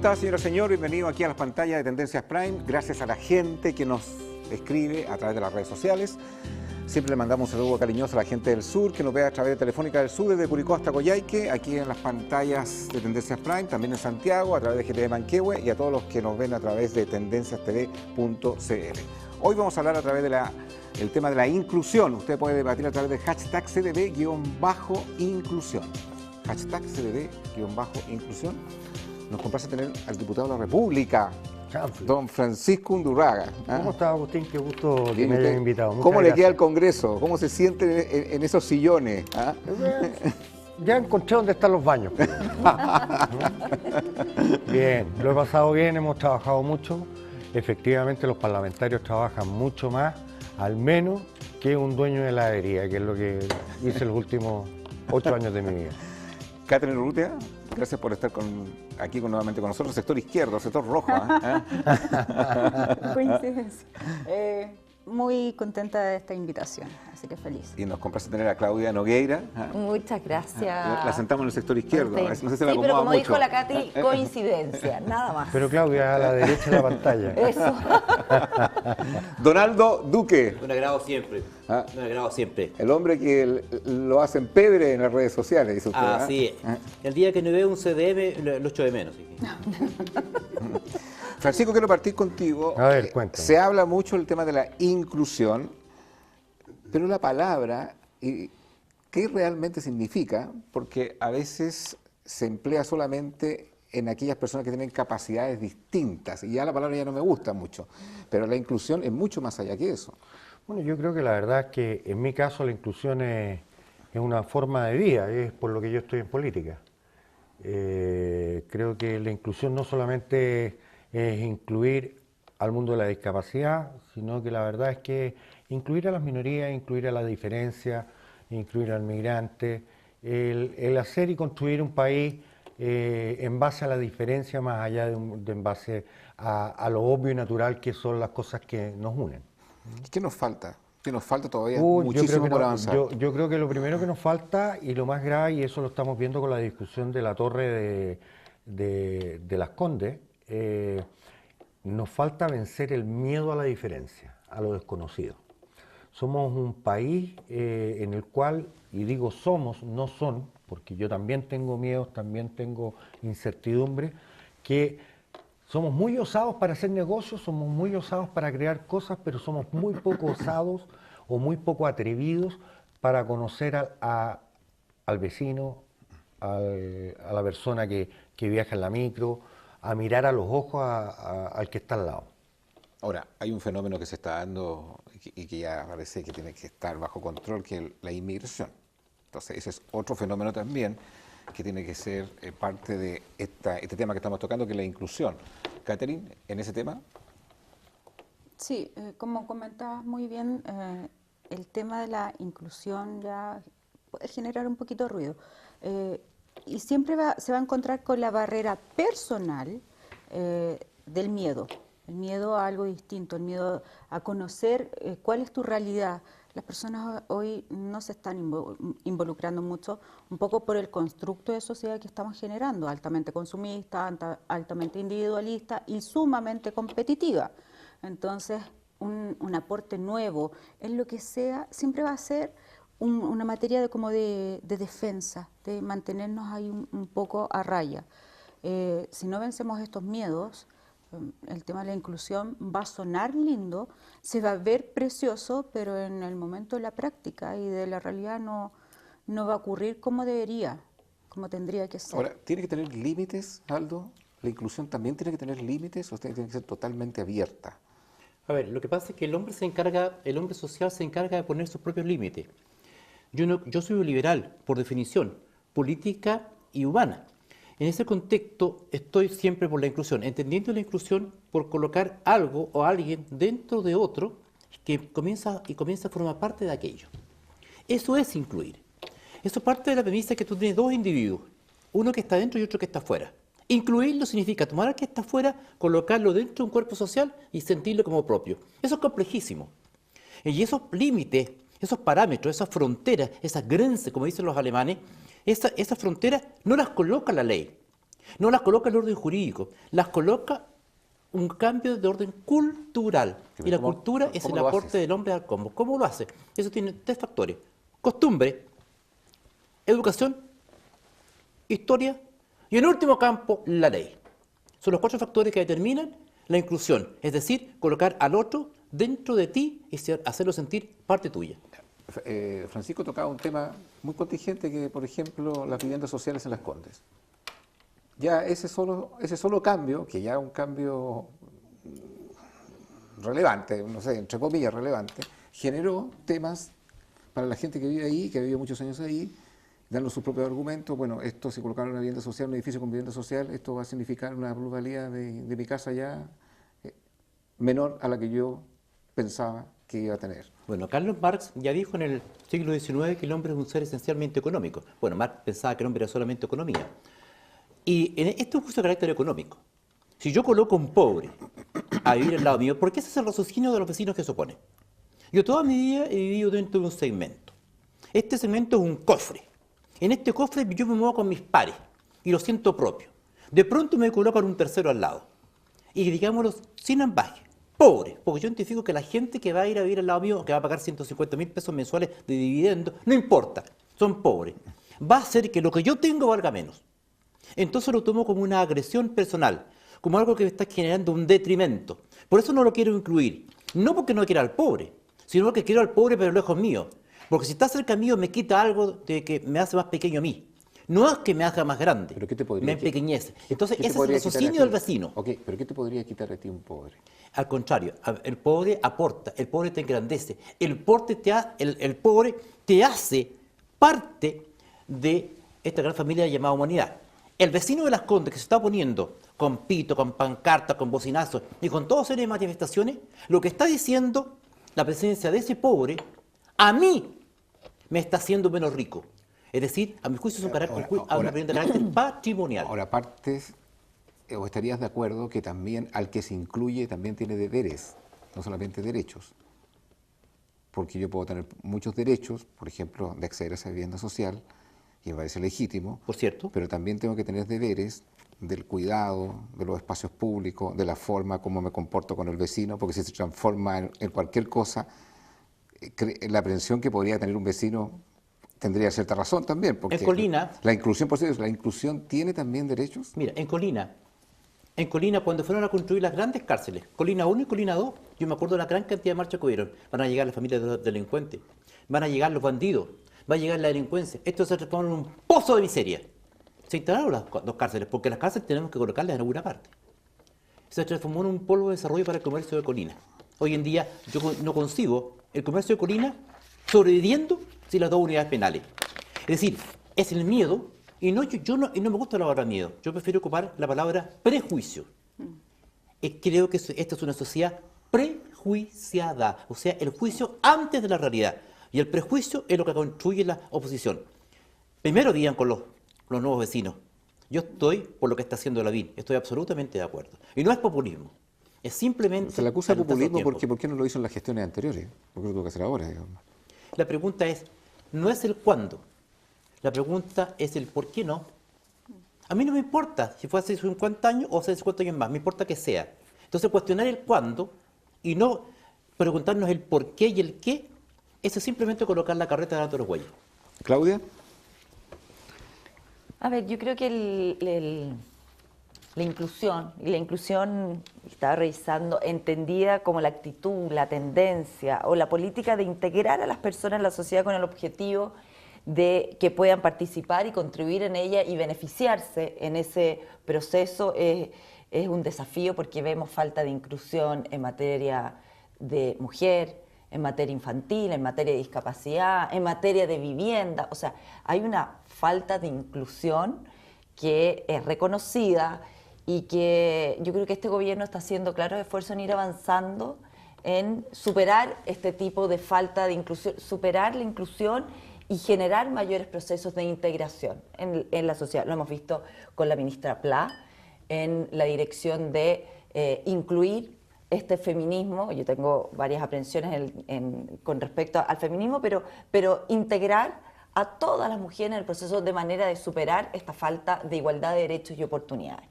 está, señora, señor? Bienvenido aquí a las pantallas de Tendencias Prime. Gracias a la gente que nos escribe a través de las redes sociales. Siempre le mandamos un saludo cariñoso a la gente del sur, que nos ve a través de Telefónica del Sur, desde Curicó hasta Coyhaique, aquí en las pantallas de Tendencias Prime, también en Santiago, a través de GTV Manquehue, y a todos los que nos ven a través de tendenciastv.cl. Hoy vamos a hablar a través del tema de la inclusión. Usted puede debatir a través del hashtag CDB-inclusión. Hashtag CDB-inclusión. Nos complace tener al diputado de la República, don Francisco Undurraga. ¿Cómo está, Agustín? Qué gusto que me hayan invitado. ¿Cómo le queda el Congreso? ¿Cómo se siente en esos sillones? Ya encontré dónde están los baños. Bien, lo he pasado bien, hemos trabajado mucho. Efectivamente, los parlamentarios trabajan mucho más, al menos, que un dueño de heladería, que es lo que hice los últimos 8 años de mi vida. Catherine Urrutia, gracias por estar aquí nuevamente con nosotros, sector izquierdo, sector rojo. Coincidencia. Muy contenta de esta invitación, así que feliz. Y nos complace tener a Claudia Nogueira. Muchas gracias. La sentamos en el sector izquierdo. No sé si la sí, pero como mucho. dijo la Katy, coincidencia, nada más. Pero Claudia, a la derecha de la pantalla. Eso. Donaldo Duque. Un agrado siempre. Un agrado siempre. El hombre que lo hacen pedre en las redes sociales, dice usted. Así es. El día que no veo un CDM, lo echo de menos. Francisco, quiero partir contigo. A ver, cuéntame. Se habla mucho del tema de la inclusión, pero la palabra, ¿qué realmente significa? Porque a veces se emplea solamente en aquellas personas que tienen capacidades distintas, y ya la palabra ya no me gusta mucho, pero la inclusión es mucho más allá que eso. Bueno, yo creo que la verdad es que en mi caso la inclusión es una forma de vida, es por lo que yo estoy en política. Creo que la inclusión no solamente es incluir al mundo de la discapacidad, sino que la verdad es que incluir a las minorías, incluir a la diferencia, incluir al migrante, el hacer y construir un país en base a la diferencia más allá en base a lo obvio y natural que son las cosas que nos unen. ¿Qué nos falta? ¿Qué nos falta todavía? Muchísimo por avanzar. Yo creo que lo primero que nos falta, y lo más grave, y eso lo estamos viendo con la discusión de la torre de Las Condes, nos falta vencer el miedo a la diferencia, a lo desconocido. Somos un país en el cual, y digo somos, no son, porque yo también tengo miedos, también tengo incertidumbre, que somos muy osados para hacer negocios, somos muy osados para crear cosas, pero somos muy poco osados o muy poco atrevidos para conocer al vecino, a la persona que viaja en la micro, a mirar a los ojos al que está al lado. Ahora, hay un fenómeno que se está dando y que ya parece que tiene que estar bajo control, que es la inmigración. Entonces, ese es otro fenómeno también que tiene que ser parte de este tema que estamos tocando, que es la inclusión. Catherine, ¿en ese tema? Sí, como comentabas muy bien, el tema de la inclusión ya puede generar un poquito de ruido. Y siempre se va a encontrar con la barrera personal del miedo. El miedo a algo distinto, el miedo a conocer cuál es tu realidad. Las personas hoy no se están involucrando mucho, un poco por el constructo de sociedad que estamos generando, altamente consumista, altamente individualista y sumamente competitiva. Entonces, un aporte nuevo en lo que sea, siempre va a ser una materia de defensa, de mantenernos ahí un poco a raya. Si no vencemos estos miedos, el tema de la inclusión va a sonar lindo, se va a ver precioso, pero en el momento de la práctica y de la realidad no va a ocurrir como debería, como tendría que ser. Ahora, ¿tiene que tener límites, Aldo? ¿La inclusión también tiene que tener límites o tiene que ser totalmente abierta? A ver, lo que pasa es que el hombre social se encarga de poner sus propios límites. Yo soy un liberal, por definición, política y humana. En ese contexto estoy siempre por la inclusión, entendiendo la inclusión por colocar algo o alguien dentro de otro que comienza a formar parte de aquello. Eso es incluir. Eso parte de la premisa que tú tienes dos individuos, uno que está dentro y otro que está fuera. Incluirlo significa tomar al que está fuera, colocarlo dentro de un cuerpo social y sentirlo como propio. Eso es complejísimo. Y esos límites, esos parámetros, esas fronteras, esas Grenzen, como dicen los alemanes, esas fronteras no las coloca la ley. No las coloca el orden jurídico, las coloca un cambio de orden cultural. Sí, Y la ¿cómo- cultura es cómo el lo aporte haces? del hombre al cosmos. ¿Cómo lo hace? Eso tiene 3 factores. Costumbre, educación, historia y en último campo, la ley. Son los 4 factores que determinan la inclusión, es decir, colocar al otro dentro de ti y hacerlo sentir parte tuya. Francisco tocaba un tema muy contingente que, por ejemplo, las viviendas sociales en Las Condes. Ya ese solo cambio, que ya es un cambio relevante, no sé, entre comillas relevante, generó temas para la gente que vive ahí, que ha vivido muchos años ahí, dando sus propios argumentos. Bueno, esto si colocaron una vivienda social, un edificio con vivienda social, esto va a significar una plusvalía de mi casa ya menor a la que yo pensaba que iba a tener. Bueno, Carlos Marx ya dijo en el siglo XIX que el hombre es un ser esencialmente económico. Bueno, Marx pensaba que el hombre era solamente economía. Y esto es un justo de carácter económico. Si yo coloco un pobre a vivir al lado mío, ¿por qué ese es el raciocinio de los vecinos que se opone? Yo toda mi vida he vivido dentro de un segmento. Este segmento es un cofre. En este cofre yo me muevo con mis pares y lo siento propio. De pronto me colocan un tercero al lado. Y digámoslo sin ambaje, pobre, porque yo identifico que la gente que va a ir a vivir al lado mío, que va a pagar 150.000 pesos mensuales de dividendo, no importa, son pobres. Va a hacer que lo que yo tengo valga menos. Entonces lo tomo como una agresión personal, como algo que me está generando un detrimento. Por eso no lo quiero incluir. No porque no quiera al pobre, sino porque quiero al pobre pero lejos mío. Porque si está cerca mío me quita algo de que me hace más pequeño a mí. No es que me haga más grande, ¿Pero qué te podría me empequeñece. Entonces ¿qué te ese es el podría quitar a raciocinio ti? del vecino. Ok, pero ¿qué te podría quitar a ti un pobre? Al contrario, el pobre aporta, el pobre te engrandece, el pobre te hace parte de esta gran familia llamada humanidad. El vecino de Las Condes que se está poniendo con pito, con pancartas, con bocinazos y con toda serie de manifestaciones, lo que está diciendo la presencia de ese pobre, a mí me está haciendo menos rico. Es decir, a mi juicio es un carácter, una opinión de carácter patrimonial. Ahora, partes, o estarías de acuerdo que también al que se incluye también tiene deberes, no solamente derechos. Porque yo puedo tener muchos derechos, por ejemplo, de acceder a esa vivienda social, y me parece legítimo, Por cierto. pero también tengo que tener deberes del cuidado, de los espacios públicos, de la forma como me comporto con el vecino, porque si se transforma en cualquier cosa, la aprehensión que podría tener un vecino tendría cierta razón también, porque En Colina, la inclusión, por cierto, la inclusión tiene también derechos. mira, en Colina, cuando fueron a construir las grandes cárceles, Colina 1 y Colina 2, yo me acuerdo de la gran cantidad de marchas que hubieron. Van a llegar las familias de los delincuentes, van a llegar los bandidos, va a llegar la delincuencia. Esto se transformó en un pozo de miseria. Se instalaron las 2 cárceles, porque las cárceles tenemos que colocarlas en alguna parte. Se transformó en un polvo de desarrollo para el comercio de Colina. Hoy en día yo no concibo el comercio de Colina sobreviviendo sin las 2 unidades penales. Es decir, es el miedo. Y no me gusta la palabra miedo, yo prefiero ocupar la palabra prejuicio. Creo que esta es una sociedad prejuiciada, o sea, el juicio antes de la realidad. Y el prejuicio es lo que construye la oposición. Primero digan con los nuevos vecinos, yo estoy por lo que está haciendo Lavín, estoy absolutamente de acuerdo. Y no es populismo, es simplemente... Se le acusa de adelantarse al populismo tiempo. porque ¿por qué no lo hizo en las gestiones anteriores? ¿Por qué lo tuvo que hacer ahora, digamos? La pregunta es, no es el cuándo, la pregunta es el por qué no. A mí no me importa si fue hace 50 años o hace 50 años más, me importa que sea. Entonces cuestionar el cuándo y no preguntarnos el por qué y el qué, eso es simplemente colocar la carreta delante de los bueyes. Claudia. A ver, yo creo que la inclusión estaba revisando, entendida como la actitud, la tendencia o la política de integrar a las personas en la sociedad con el objetivo de que puedan participar y contribuir en ella y beneficiarse en ese proceso, es un desafío porque vemos falta de inclusión en materia de mujer, en materia infantil, en materia de discapacidad, en materia de vivienda. O sea, hay una falta de inclusión que es reconocida y que yo creo que este gobierno está haciendo claros esfuerzos en ir avanzando en superar este tipo de falta de inclusión, superar la inclusión y generar mayores procesos de integración en la sociedad. Lo hemos visto con la ministra Pla en la dirección de incluir este feminismo. Yo tengo varias aprensiones con respecto al feminismo, pero integrar a todas las mujeres en el proceso de manera de superar esta falta de igualdad de derechos y oportunidades.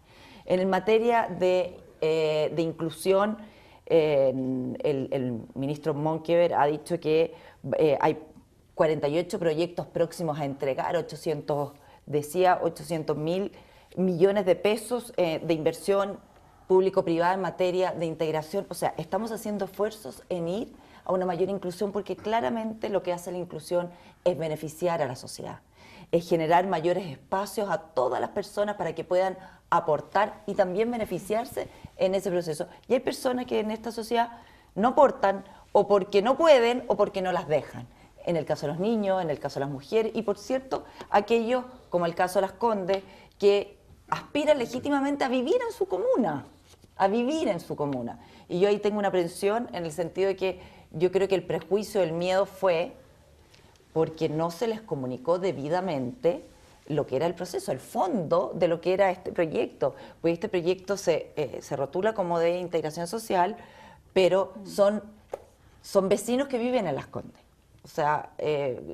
En materia de inclusión, el ministro Monkever ha dicho que hay 48 proyectos próximos a entregar, 800 mil millones de pesos de inversión público-privada en materia de integración. O sea, estamos haciendo esfuerzos en ir a una mayor inclusión porque claramente lo que hace la inclusión es beneficiar a la sociedad, es generar mayores espacios a todas las personas para que puedan aportar y también beneficiarse en ese proceso. Y hay personas que en esta sociedad no aportan o porque no pueden o porque no las dejan. En el caso de los niños, en el caso de las mujeres y, por cierto, aquellos, como el caso de Las Condes, que aspiran legítimamente a vivir en su comuna, a vivir en su comuna. Y yo ahí tengo una aprensión en el sentido de que yo creo que el prejuicio, el miedo fue porque no se les comunicó debidamente lo que era el proceso, el fondo de lo que era este proyecto. Pues este proyecto se rotula como de integración social, pero son vecinos que viven en Las Condes. O sea,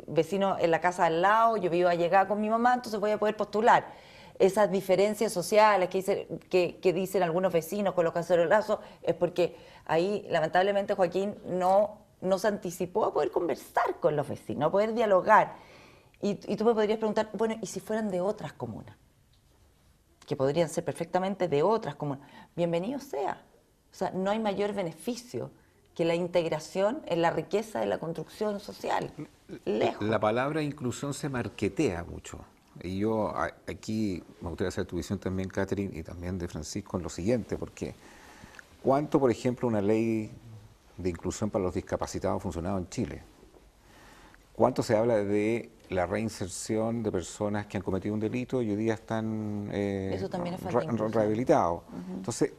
vecinos en la casa al lado, yo vivo allegada con mi mamá, entonces voy a poder postular. Esas diferencias sociales que dicen algunos vecinos con los cacerolazos es porque ahí, lamentablemente, Joaquín no se anticipó a poder conversar con los vecinos, a poder dialogar. Y tú me podrías preguntar, bueno, ¿y si fueran de otras comunas? Que podrían ser perfectamente de otras comunas. Bienvenido sea. O sea, no hay mayor beneficio que la integración en la riqueza de la construcción social. Lejos. La palabra inclusión se marketea mucho. Y yo aquí me gustaría hacer tu visión también, Catherine, y también de Francisco, en lo siguiente, porque ¿cuánto, por ejemplo, una ley de inclusión para los discapacitados ha funcionado en Chile? ¿Cuánto se habla de la reinserción de personas que han cometido un delito y hoy día están Eso también es falta de inclusión. rehabilitados? Entonces,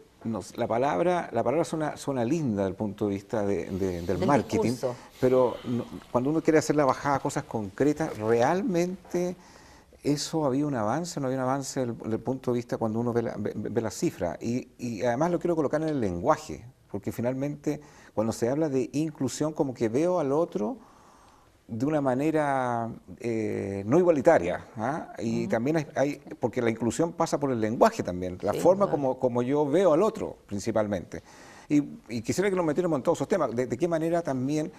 la palabra suena linda desde el punto de vista del marketing, discurso. pero cuando uno quiere hacer la bajada a cosas concretas, ¿realmente eso había un avance o no había un avance desde el punto de vista cuando uno ve la cifra? Y además lo quiero colocar en el lenguaje, porque finalmente cuando se habla de inclusión como que veo al otro de una manera no igualitaria, ¿ah? Y también porque la inclusión pasa por el lenguaje también, la forma como yo veo al otro principalmente. Y quisiera que nos metiéramos en todos esos temas, de qué manera también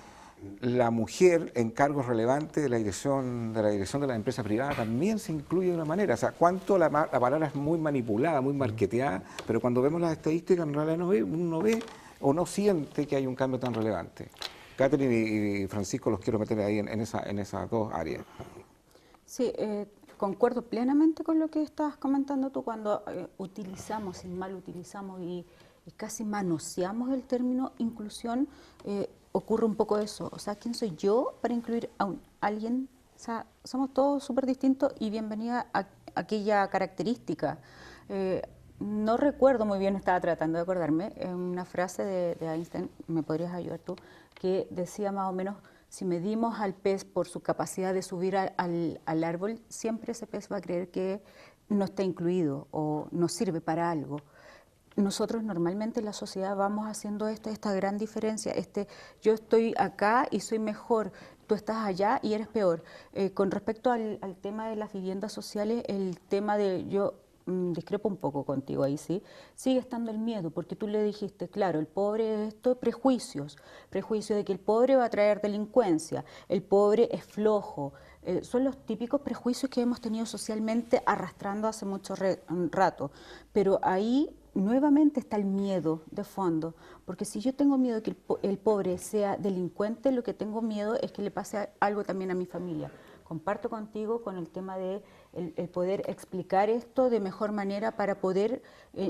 la mujer en cargos relevantes de la dirección de la empresa privada también se incluye de una manera. O sea, cuánto la palabra es muy manipulada, muy marketeada, pero cuando vemos las estadísticas en realidad uno no ve o no siente que hay un cambio tan relevante. Catherine y Francisco los quiero meter ahí en esas dos áreas. Sí, concuerdo plenamente con lo que estabas comentando tú cuando mal utilizamos y casi manoseamos el término inclusión, ocurre un poco eso. O sea, ¿quién soy yo para incluir a alguien? O sea, somos todos súper distintos y bienvenida a aquella característica. No recuerdo muy bien, estaba tratando de acordarme, una frase de Einstein, me podrías ayudar tú, que decía más o menos, si medimos al pez por su capacidad de subir al árbol, siempre ese pez va a creer que no está incluido o no sirve para algo. Nosotros normalmente en la sociedad vamos haciendo esta gran diferencia, yo estoy acá y soy mejor, tú estás allá y eres peor. Con respecto al tema de las viviendas sociales, el tema yo discrepo un poco contigo ahí, ¿sí? Sigue estando el miedo, porque tú le dijiste, claro, el pobre es esto, prejuicios de que el pobre va a traer delincuencia, el pobre es flojo, son los típicos prejuicios que hemos tenido socialmente arrastrando hace mucho rato, pero ahí nuevamente está el miedo de fondo, porque si yo tengo miedo de que el pobre sea delincuente, lo que tengo miedo es que le pase algo también a mi familia. Comparto contigo con el tema de el poder explicar esto de mejor manera para poder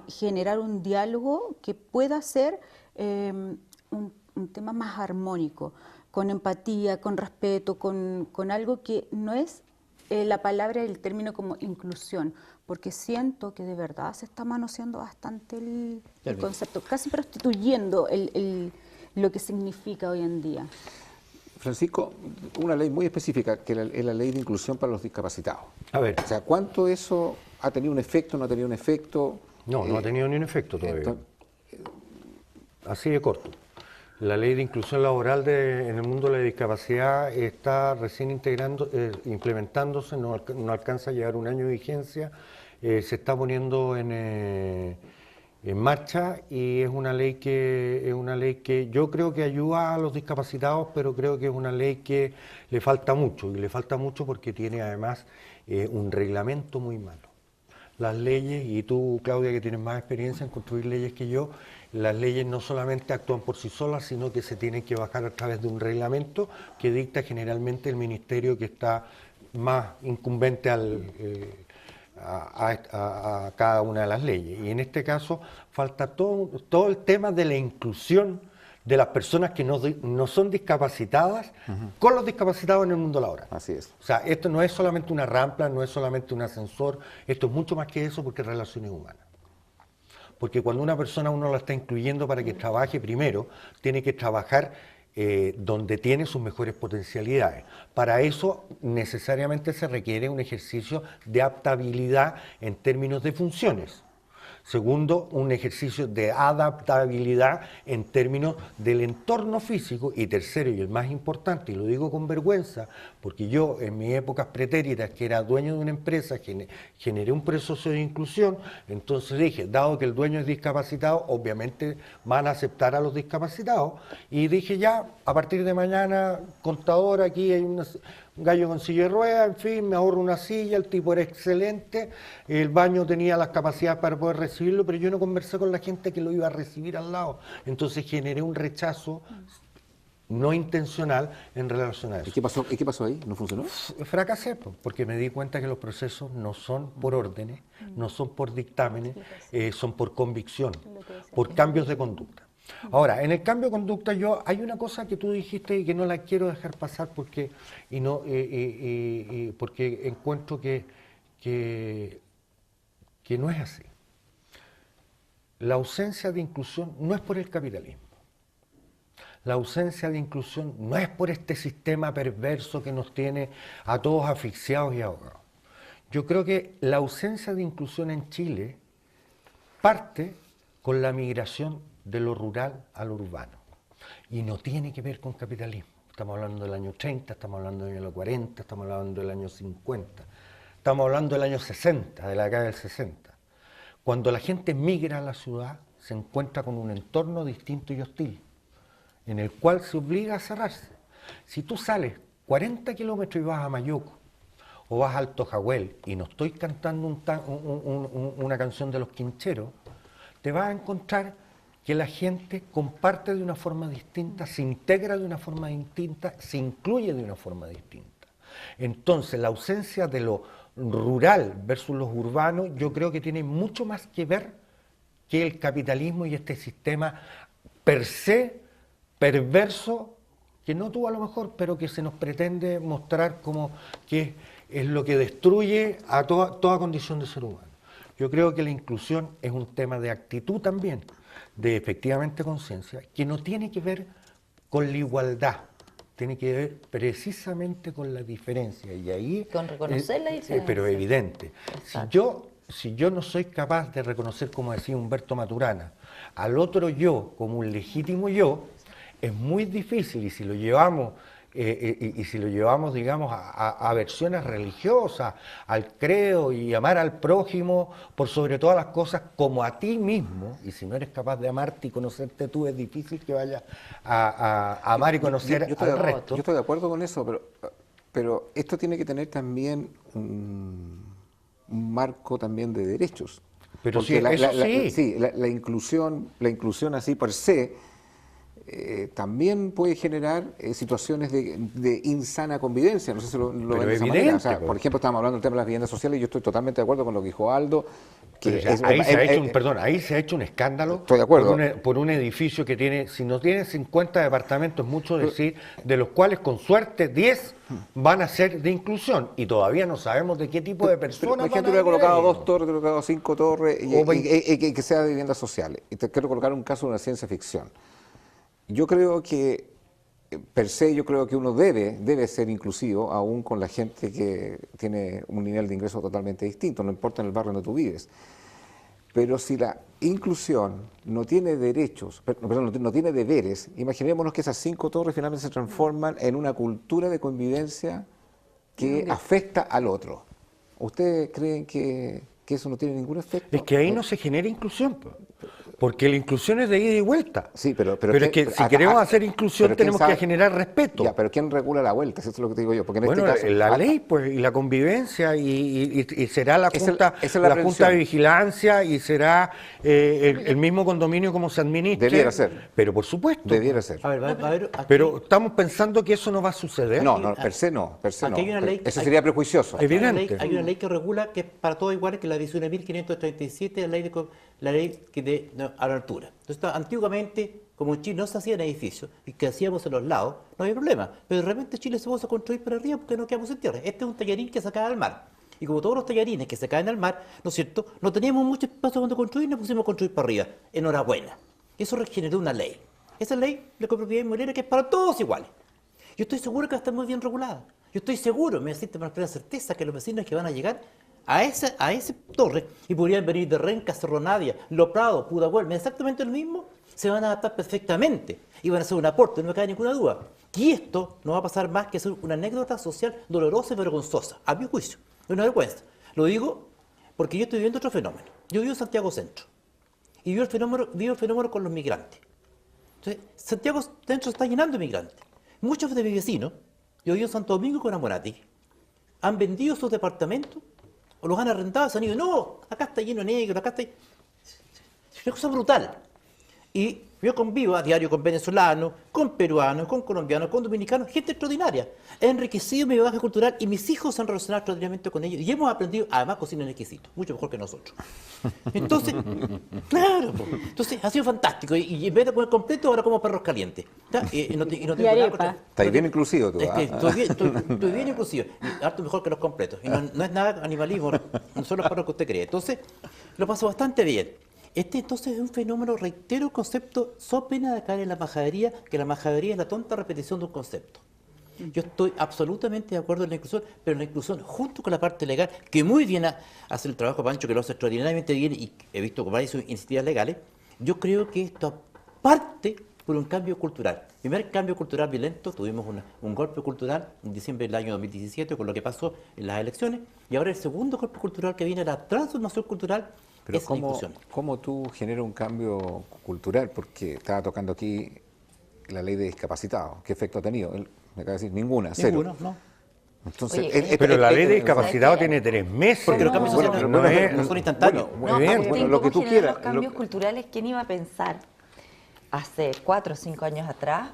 generar un diálogo que pueda ser un tema más armónico, con empatía, con respeto, con algo que no es la palabra y el término como inclusión, porque siento que de verdad se está manoseando bastante el concepto, casi prostituyendo lo que significa hoy en día. Francisco, una ley muy específica, que es la ley de inclusión para los discapacitados. A ver. O sea, ¿cuánto eso ha tenido un efecto, no ha tenido un efecto? No ha tenido ni un efecto todavía. Así de corto. La ley de inclusión laboral en el mundo de la discapacidad está recién implementándose, no alcanza a llegar un año de vigencia, se está poniendo en marcha y es una ley que yo creo que ayuda a los discapacitados, pero creo que es una ley que le falta mucho, y le falta mucho porque tiene además un reglamento muy malo. Las leyes, y tú, Claudia, que tienes más experiencia en construir leyes que yo, las leyes no solamente actúan por sí solas, sino que se tienen que bajar a través de un reglamento que dicta generalmente el ministerio que está más incumbente a cada una de las leyes. Y en este caso falta todo el tema de la inclusión de las personas que no son discapacitadas con los discapacitados en el mundo laboral. Así es. O sea, esto no es solamente una rampa, no es solamente un ascensor, esto es mucho más que eso porque es relaciones humanas. Porque cuando una persona uno la está incluyendo para que trabaje primero, tiene que trabajar donde tiene sus mejores potencialidades. Para eso necesariamente se requiere un ejercicio de adaptabilidad en términos de funciones. Segundo, un ejercicio de adaptabilidad en términos del entorno físico. Y tercero, y el más importante, y lo digo con vergüenza, porque yo en mis épocas pretéritas, que era dueño de una empresa, generé un proceso de inclusión, entonces dije, dado que el dueño es discapacitado, obviamente van a aceptar a los discapacitados. Y dije ya, a partir de mañana, contador, aquí hay un gallo con silla de ruedas, en fin, me ahorro una silla, el tipo era excelente, el baño tenía las capacidades para poder recibirlo, pero yo no conversé con la gente que lo iba a recibir al lado. Entonces generé un rechazo no intencional en relación a eso. ¿Y qué pasó ahí? ¿No funcionó? Fracasé, porque me di cuenta que los procesos no son por órdenes, no son por dictámenes, son por convicción, por cambios de conducta. Ahora, en el cambio de conducta hay una cosa que tú dijiste y que no la quiero dejar pasar porque encuentro que no es así. La ausencia de inclusión no es por el capitalismo. La ausencia de inclusión no es por este sistema perverso que nos tiene a todos asfixiados y ahogados. Yo creo que la ausencia de inclusión en Chile parte con la migración de lo rural a lo urbano. Y no tiene que ver con capitalismo. Estamos hablando del año 30, estamos hablando del año 40, estamos hablando del año 50, estamos hablando del año 60, de la década del 60. Cuando la gente migra a la ciudad, se encuentra con un entorno distinto y hostil, en el cual se obliga a cerrarse. Si tú sales 40 kilómetros y vas a Mayuco, o vas a Alto Jahuel, y no estoy cantando una canción de los Quincheros, te vas a encontrar que la gente comparte de una forma distinta, se integra de una forma distinta, se incluye de una forma distinta. Entonces, la ausencia de lo rural versus los urbanos, yo creo que tiene mucho más que ver que el capitalismo y este sistema per se perverso, que no tú a lo mejor, pero que se nos pretende mostrar como que es lo que destruye a toda condición de ser humano. Yo creo que la inclusión es un tema de actitud también, de efectivamente conciencia, que no tiene que ver con la igualdad, tiene que ver precisamente con la diferencia. Y ahí con reconocer la diferencia. Pero evidente. Si yo no soy capaz de reconocer, como decía Humberto Maturana, al otro yo como un legítimo yo, es muy difícil, y si lo llevamos digamos, a versiones religiosas, al credo y amar al prójimo por sobre todas las cosas como a ti mismo, y si no eres capaz de amarte y conocerte tú, es difícil que vayas a amar y conocer al resto. Yo estoy de acuerdo con eso, pero esto tiene que tener también un marco también de derechos. Pero porque sí, la inclusión así por se también puede generar situaciones de insana convivencia. No sé si lo ven de esa manera. O sea, por ejemplo, estábamos hablando del tema de las viviendas sociales y yo estoy totalmente de acuerdo con lo que dijo Aldo. Ahí se ha hecho un escándalo. Estoy de acuerdo. Por un edificio que tiene, si no tiene 50 departamentos, es mucho decir, de los cuales con suerte 10 van a ser de inclusión y todavía no sabemos de qué tipo de personas. Por ejemplo, le ha colocado 2 torres, le ha colocado 5 torres y que sea de viviendas sociales. Y te quiero colocar un caso de una ciencia ficción. Yo creo que, per se, uno debe ser inclusivo, aún con la gente que tiene un nivel de ingreso totalmente distinto, no importa en el barrio donde tú vives. Pero si la inclusión no tiene derechos, perdón, no tiene deberes, imaginémonos que esas 5 torres finalmente se transforman en una cultura de convivencia que afecta al otro. ¿Ustedes creen que eso no tiene ningún efecto? Es que ahí no se genera inclusión, porque la inclusión es de ida y vuelta. Sí, pero es que si queremos hacer inclusión tenemos que generar respeto. Ya, pero ¿quién regula la vuelta? Eso es lo que te digo yo. Porque en Bueno, este caso, la ley, pues, y la convivencia, y será la Junta, esa es la la Junta de Vigilancia, y será el mismo condominio como se administre. Debiera ser. Pero por supuesto. Debiera ser. A ver, va a haber aquí- Pero estamos pensando que eso no va a suceder. No, per se no. Aquí hay una ley- Eso sería prejuicioso. Evidente. Hay una ley que regula que es para todos iguales, que es la 19.537, la ley a la altura. Entonces, antiguamente, como en Chile no se hacía en edificios y que hacíamos en los lados, no había problema. Pero de repente Chile se puso a construir para arriba porque no quedamos en tierra. Este es un tallarín que se cae al mar. Y como todos los tallarines que se caen al mar, ¿no es cierto?, no teníamos mucho espacio donde construir, nos pusimos a construir para arriba. Enhorabuena. Eso generó una ley. Esa ley de copropiedad inmobiliaria que es para todos iguales. Yo estoy seguro que va a estar muy bien regulada. Yo estoy seguro, me existe una plena certeza que los vecinos que van a llegar a esa torre y podrían venir de Renca, Cerro Navia, Lo Prado, Pudahuel, exactamente lo mismo, se van a adaptar perfectamente y van a hacer un aporte, no me cabe ninguna duda. Y esto no va a pasar más que ser una anécdota social dolorosa y vergonzosa, a mi juicio, es una vergüenza. Lo digo porque yo estoy viendo otro fenómeno. Yo vivo en Santiago Centro y vivo el fenómeno con los migrantes. Entonces, Santiago Centro está llenando de migrantes. Muchos de mis vecinos, yo vivo en Santo Domingo con Amonati, han vendido sus departamentos o los han arrendado, se han ido. No, acá está lleno de negros, acá está... Es una cosa brutal. Y yo convivo a diario con venezolanos, con peruanos, con colombianos, con dominicanos, gente extraordinaria. He enriquecido mi bagaje cultural y mis hijos se han relacionado extraordinariamente con ellos. Y hemos aprendido, además, cocinan exquisito, mucho mejor que nosotros. Entonces, claro, entonces ha sido fantástico. Y en vez de comer completo, ahora como perros calientes. Y no tengo nada arepa. contra- Estás bien inclusivo tú. Es que estoy bien inclusivo, y harto mejor que los completos. Y no es nada animalismo, no son los perros que usted cree. Entonces, lo paso bastante bien. Entonces es un fenómeno, reitero el concepto, so pena de caer en la majadería, que la majadería es la tonta repetición de un concepto. Yo estoy absolutamente de acuerdo en la inclusión, pero la inclusión junto con la parte legal, que muy bien hace el trabajo Pancho, que lo hace extraordinariamente bien, y he visto como varias iniciativas legales, yo creo que esto parte por un cambio cultural. Primer cambio cultural violento, tuvimos un golpe cultural en diciembre del año 2017 con lo que pasó en las elecciones, y ahora el segundo golpe cultural que viene, la transformación cultural, Pero es la inclusión. ¿cómo tú generas un cambio cultural? Porque estaba tocando aquí la ley de discapacitados. ¿Qué efecto ha tenido? Él me acaba de decir ninguna, cero. Ninguno, no. Entonces, Oye, Pero la ley de ¿sabes discapacitado qué? tiene 3 meses. Porque los cambios sociales no son instantáneos. Bueno, Muy bien. aparte, bueno, en lo cómo que tú generar quieras. los cambios culturales, ¿quién iba a pensar hace 4 o 5 años atrás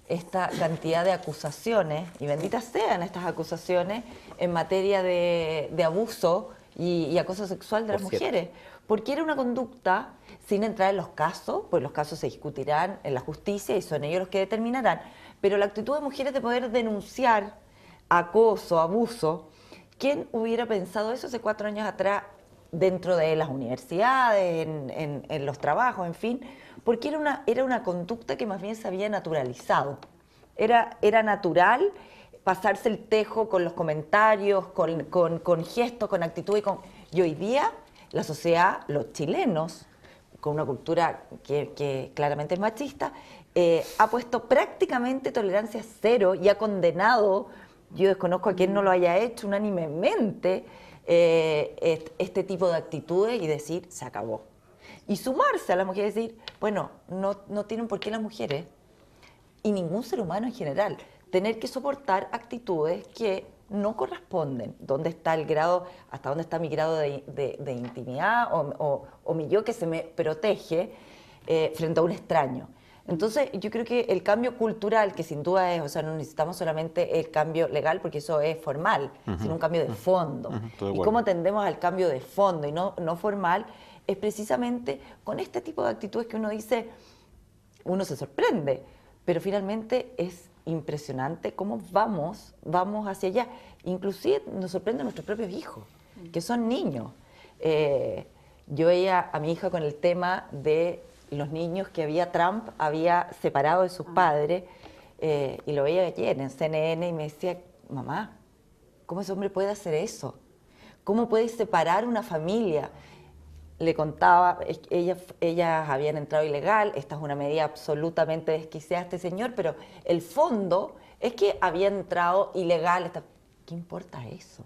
esta cantidad de acusaciones, y benditas sean estas acusaciones, en materia de abuso y acoso sexual de las Por cierto. mujeres? Porque era una conducta, sin entrar en los casos, pues los casos se discutirán en la justicia y son ellos los que determinarán, pero la actitud de mujeres de poder denunciar acoso, abuso, ¿quién hubiera pensado eso hace 4 años atrás dentro de las universidades, en los trabajos, en fin? Porque era una conducta que más bien se había naturalizado. Era natural pasarse el tejo con los comentarios, con gestos, con actitud y hoy día la sociedad, los chilenos, con una cultura que claramente es machista, ha puesto prácticamente tolerancia cero y ha condenado, yo desconozco a quien no lo haya hecho unánimemente, este tipo de actitudes y decir, se acabó. Y sumarse a las mujeres y decir, bueno, no tienen por qué las mujeres, y ningún ser humano en general, tener que soportar actitudes que no corresponden. ¿Dónde está el grado, hasta dónde está mi grado de intimidad o mi yo que se me protege frente a un extraño? Entonces, yo creo que el cambio cultural, que sin duda es, o sea, no necesitamos solamente el cambio legal, porque eso es formal, sino un cambio de fondo. estoy de Y acuerdo. cómo tendemos al cambio de fondo y no formal, es precisamente con este tipo de actitudes que uno dice, uno se sorprende, pero finalmente es impresionante cómo vamos hacia allá. Inclusive nos sorprenden nuestros propios hijos, que son niños. Yo veía a mi hija con el tema de los niños que Trump había separado de sus padres, y lo veía ayer en CNN y me decía, mamá, ¿cómo ese hombre puede hacer eso? ¿Cómo puede separar una familia? le contaba, ellas habían entrado ilegal, esta es una medida absolutamente desquiciada este señor, pero el fondo es que había entrado ilegal. ¿Qué importa eso?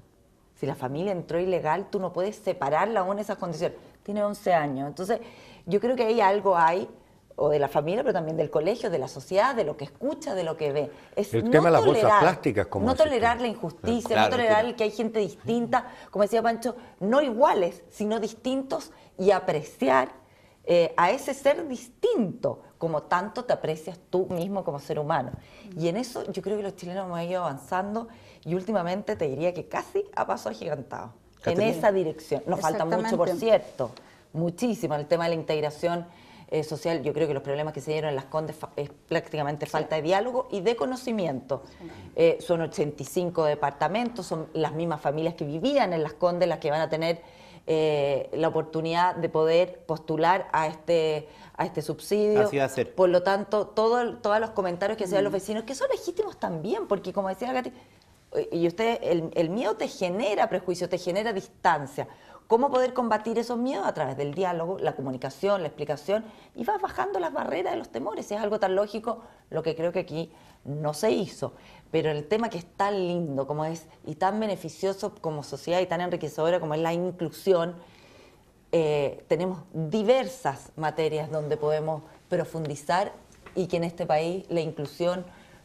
Si la familia entró ilegal, tú no puedes separarla aún en esas condiciones. Tiene 11 años. Entonces, yo creo que ahí algo hay, o de la familia, pero también del colegio, de la sociedad, de lo que escucha, de lo que ve. Es El no tema de las bolsas tolerar, plásticas, como no decís tú. tolerar la injusticia, Claro, no tolerar claro. que hay gente distinta, como decía Pancho, no iguales, sino distintos, y apreciar a ese ser distinto, como tanto te aprecias tú mismo como ser humano. Y en eso yo creo que los chilenos hemos ido avanzando, y últimamente te diría que casi a paso agigantado, en Caterina. esa dirección. Nos falta mucho, por Exactamente. cierto, muchísimo. El tema de la integración social, yo creo que los problemas que se dieron en Las Condes es prácticamente falta de diálogo y de conocimiento. Son 85 departamentos, son las mismas familias que vivían en Las Condes las que van a tener la oportunidad de poder postular a este subsidio. Así va a ser. Por lo tanto, todos los comentarios que hacían los vecinos, que son legítimos también, porque como decía Katy, y usted, el miedo te genera prejuicio, te genera distancia. ¿Cómo poder combatir esos miedos? A través del diálogo, la comunicación, la explicación, y vas bajando las barreras de los temores. Es algo tan lógico, lo que creo que aquí no se hizo. Pero el tema que es tan lindo como es, y tan beneficioso como sociedad, y tan enriquecedora como es la inclusión, tenemos diversas materias donde podemos profundizar, y que en este país la inclusión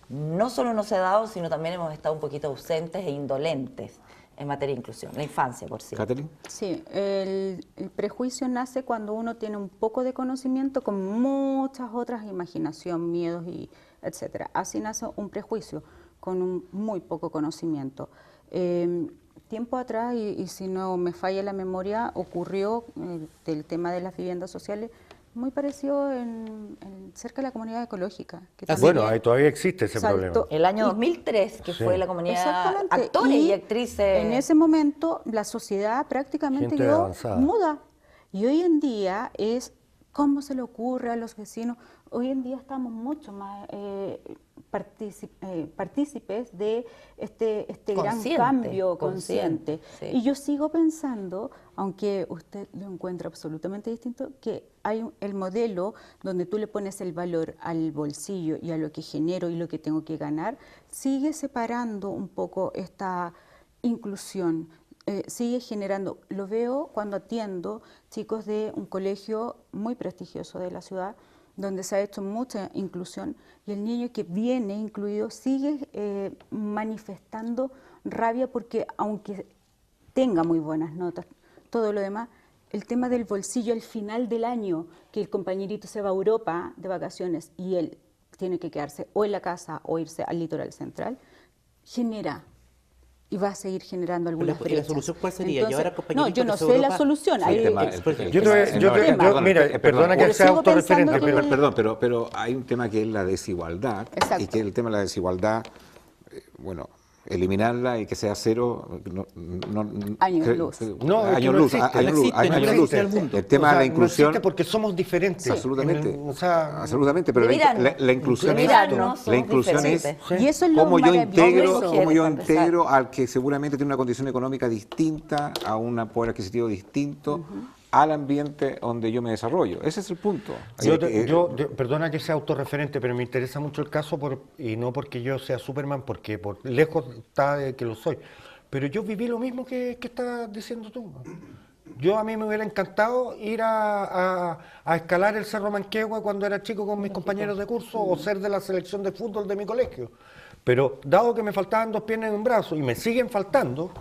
no solo no se ha dado, sino también hemos estado un poquito ausentes e indolentes en materia de inclusión. La infancia, por cierto. Catherine. Sí, el prejuicio nace cuando uno tiene un poco de conocimiento con muchas otras, imaginación, miedos y etcétera. Así nace un prejuicio con un muy poco conocimiento. Tiempo atrás, y si no me falla la memoria, ocurrió del tema de las viviendas sociales, muy parecido cerca de la comunidad ecológica. Que Bueno, también ahí todavía existe ese saltó. problema. El año 2003, que Sí. fue la comunidad Exactamente. actores y actrices. En ese momento la sociedad prácticamente Gente quedó avanzada. muda. Y hoy en día es cómo se le ocurre a los vecinos. Hoy en día estamos mucho más partícipes de este gran Consciente, cambio consciente, consciente. sí. Y yo sigo pensando, aunque usted lo encuentra absolutamente distinto, que hay el modelo donde tú le pones el valor al bolsillo y a lo que genero y lo que tengo que ganar, sigue separando un poco esta inclusión, sigue generando. Lo veo cuando atiendo chicos de un colegio muy prestigioso de la ciudad, donde se ha hecho mucha inclusión, y el niño que viene incluido sigue manifestando rabia porque aunque tenga muy buenas notas, todo lo demás, el tema del bolsillo al final del año, que el compañerito se va a Europa de vacaciones y él tiene que quedarse o en la casa o irse al litoral central, genera y va a seguir generando algunas ¿Y la brechas. solución cuál sería? ¿Llevar al No, compañerito yo no que se sé Europa? la solución. Sí, Hay- el tema- Yo te voy- mira, perdona que Yo sea sigo autorreferente, pensando pero que- Perdón, pero hay un tema que es la desigualdad. Exacto. Y que el tema de la desigualdad, bueno, eliminarla y que sea cero, Años luz. No, es que años no luz, existe, años no luz, existe, años no luz. existe en el mundo. El tema O sea, de la inclusión, no existe porque somos diferentes. absolutamente, O sea, absolutamente, pero de mirarnos. la inclusión De es, mirarnos, la somos inclusión es diferentes. Y eso es lo cómo yo maravilloso. integro, cómo yo Para empezar. integro al que seguramente tiene una condición económica distinta, a un poder adquisitivo distinto, al ambiente donde yo me desarrollo. Ese es el punto. Perdona que sea autorreferente, pero me interesa mucho el caso y no porque yo sea Superman, porque por lejos está de que lo soy. Pero yo viví lo mismo que estás diciendo tú. A mí me hubiera encantado ir a escalar el Cerro Manquehue cuando era chico con mis compañeros de curso o ser de la selección de fútbol de mi colegio. Pero dado que me faltaban 2 piernas y un brazo y me siguen faltando,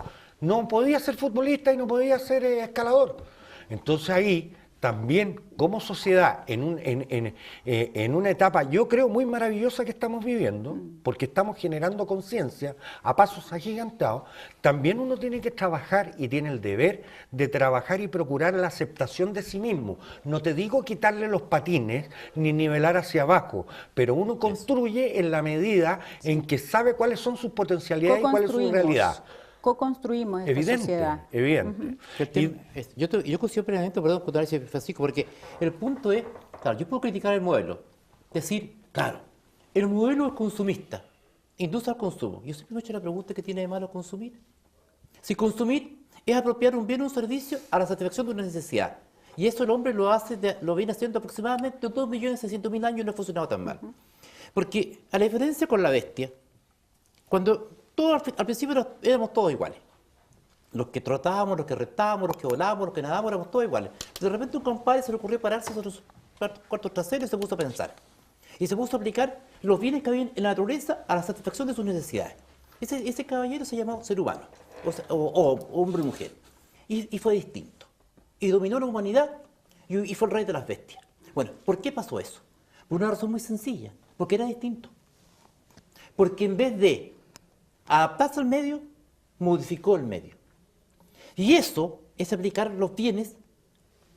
no podía ser futbolista y no podía ser escalador. Entonces ahí también como sociedad, en una etapa yo creo muy maravillosa que estamos viviendo, porque estamos generando conciencia a pasos agigantados, también uno tiene que trabajar y tiene el deber de trabajar y procurar la aceptación de sí mismo. No te digo quitarle los patines ni nivelar hacia abajo, pero uno construye en la medida en que sabe cuáles son sus potencialidades y cuál es su realidad. Co-construimos esta sociedad. Evidente. Yo considero plenamente, perdón, contar ese Francisco, porque el punto es, claro, yo puedo criticar el modelo, decir, claro, el modelo es consumista, induce al consumo. Yo siempre me he hecho la pregunta, ¿qué tiene de malo consumir? Si consumir es apropiar un bien o un servicio a la satisfacción de una necesidad. Y eso el hombre lo viene haciendo aproximadamente 2.600.000 años y no ha funcionado tan mal. Porque, a la diferencia con la bestia, cuando todos al principio éramos todos iguales. Los que trotábamos, los que reptábamos, los que volábamos, los que nadábamos, éramos todos iguales. De repente a un compadre se le ocurrió pararse sobre sus cuartos traseros y se puso a pensar. Y se puso a aplicar los bienes que había en la naturaleza a la satisfacción de sus necesidades. Ese caballero se llamaba ser humano, o hombre y mujer. Y fue distinto. Y dominó la humanidad y fue el rey de las bestias. Bueno, ¿por qué pasó eso? Por una razón muy sencilla, porque era distinto. Porque en vez de adaptarse al medio, modificó el medio. Y eso es aplicar los bienes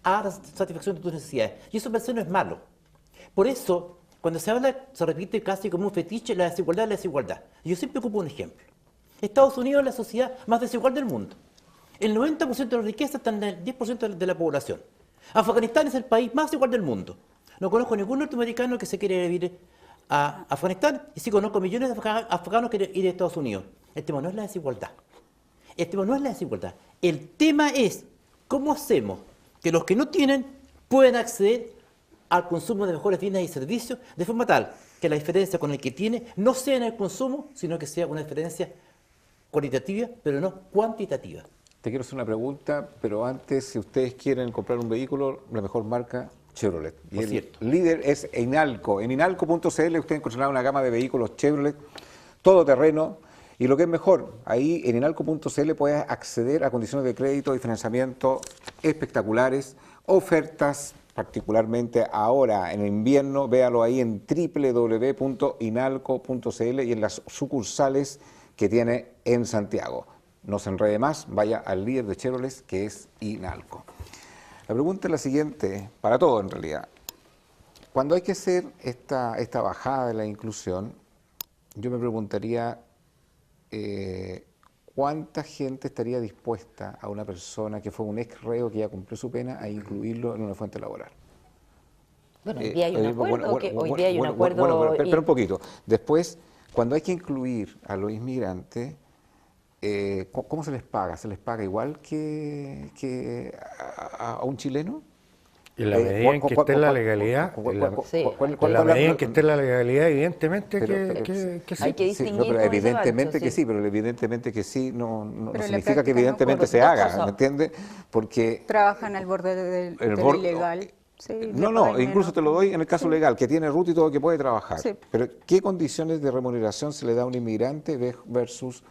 a la satisfacción de tus necesidades. Y eso per se no es malo. Por eso, cuando se habla, se repite casi como un fetiche la desigualdad. Y yo siempre ocupo un ejemplo. Estados Unidos es la sociedad más desigual del mundo. El 90% de la riqueza está en el 10% de la población. Afganistán es el país más desigual del mundo. No conozco ningún norteamericano que se quiera vivir a Afganistán y sí conozco millones de afganos que quieren ir a Estados Unidos. El tema no es la desigualdad. El tema no es la desigualdad. El tema es cómo hacemos que los que no tienen puedan acceder al consumo de mejores bienes y servicios de forma tal que la diferencia con el que tiene no sea en el consumo, sino que sea una diferencia cualitativa, pero no cuantitativa. Te quiero hacer una pregunta, pero antes, si ustedes quieren comprar un vehículo, la mejor marca, Chevrolet. Y Por el cierto. líder es Inalco. En inalco.cl ustedes encontrarán una gama de vehículos Chevrolet, todoterreno, y lo que es mejor, ahí en inalco.cl puedes acceder a condiciones de crédito y financiamiento espectaculares, ofertas, particularmente ahora en invierno, véalo ahí en www.inalco.cl y en las sucursales que tiene en Santiago. No se enrede más, vaya al líder de Chevrolet, que es Inalco. La pregunta es la siguiente, para todo en realidad. Cuando hay que hacer esta bajada de la inclusión, yo me preguntaría cuánta gente estaría dispuesta a una persona que fue un ex reo que ya cumplió su pena a incluirlo en una fuente laboral. Bueno, hoy día hay un acuerdo. Hoy día hay un acuerdo. Bueno, pero un poquito. Después, cuando hay que incluir a los inmigrantes, ¿cómo se les paga? ¿Se les paga igual que a un chileno? En la medida en que esté en la legalidad, en la medida en que esté en la legalidad, evidentemente que sí. Hay que distinguir, No, pero como dice evidentemente Pancho, que sí. sí, pero evidentemente que sí no Pero en la significa que práctica no evidentemente ocurre. se Dos haga, cosas. ¿me entiendes? Porque Trabajan al borde de El lo borde- ilegal. Sí, le no, pagan incluso menos. te lo doy en el caso Sí. legal, que tiene RUT y todo, que puede trabajar. Sí. Pero ¿qué condiciones de remuneración se le da a un inmigrante versus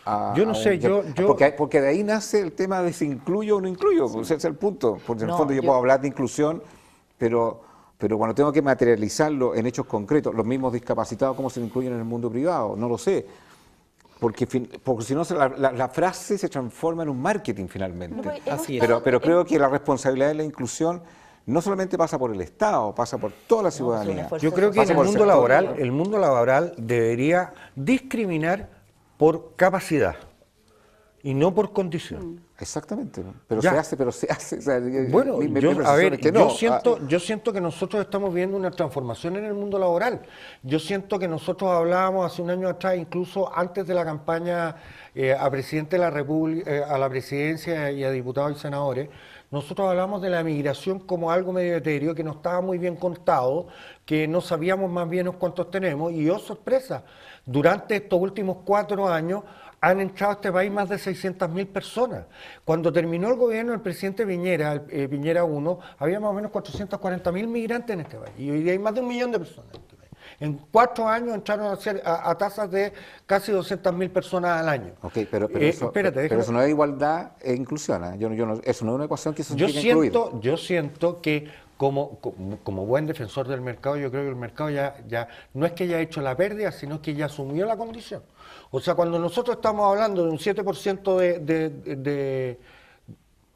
a Yo no sé, un- yo- Porque de ahí nace el tema de si incluyo o no incluyo, pues ese es el punto. Porque en el No, fondo yo yo- puedo hablar de inclusión, pero cuando tengo que materializarlo en hechos concretos, los mismos discapacitados, ¿cómo se incluyen en el mundo privado? No lo sé. Porque si no, la frase se transforma en un marketing finalmente. No, pues, Así es. Pero creo que la responsabilidad de la inclusión no solamente pasa por el Estado, pasa por toda la ciudadanía. esfuerzo Yo creo que en Pasa el por el mundo sector. laboral, el mundo laboral debería discriminar por capacidad y no por condición. Exactamente, pero Ya. se hace. O sea, Bueno, mi yo, a percepción ver, es que no. yo siento que nosotros estamos viendo una transformación en el mundo laboral. Yo siento que nosotros hablábamos hace un año atrás, incluso antes de la campaña a presidente de la República, a la presidencia y a diputados y senadores, nosotros hablamos de la migración como algo medio etéreo, que no estaba muy bien contado, que no sabíamos más bien cuántos tenemos, y oh sorpresa, durante estos últimos 4 años han entrado a este país más de 600.000 personas. Cuando terminó el gobierno del presidente Piñera, Piñera 1, había más o menos 440.000 migrantes en este país, y hoy día hay más de 1 millón de personas en este país. En 4 años entraron a tasas de casi 200.000 personas al año. Ok, pero Espérate, pero déjame- eso no es igualdad e inclusión. ¿Eh? Eso no es una ecuación que se tiene que incluir. Yo siento que como buen defensor del mercado, yo creo que el mercado ya no es que haya hecho la pérdida, sino que ya asumió la condición. O sea, cuando nosotros estamos hablando de un 7%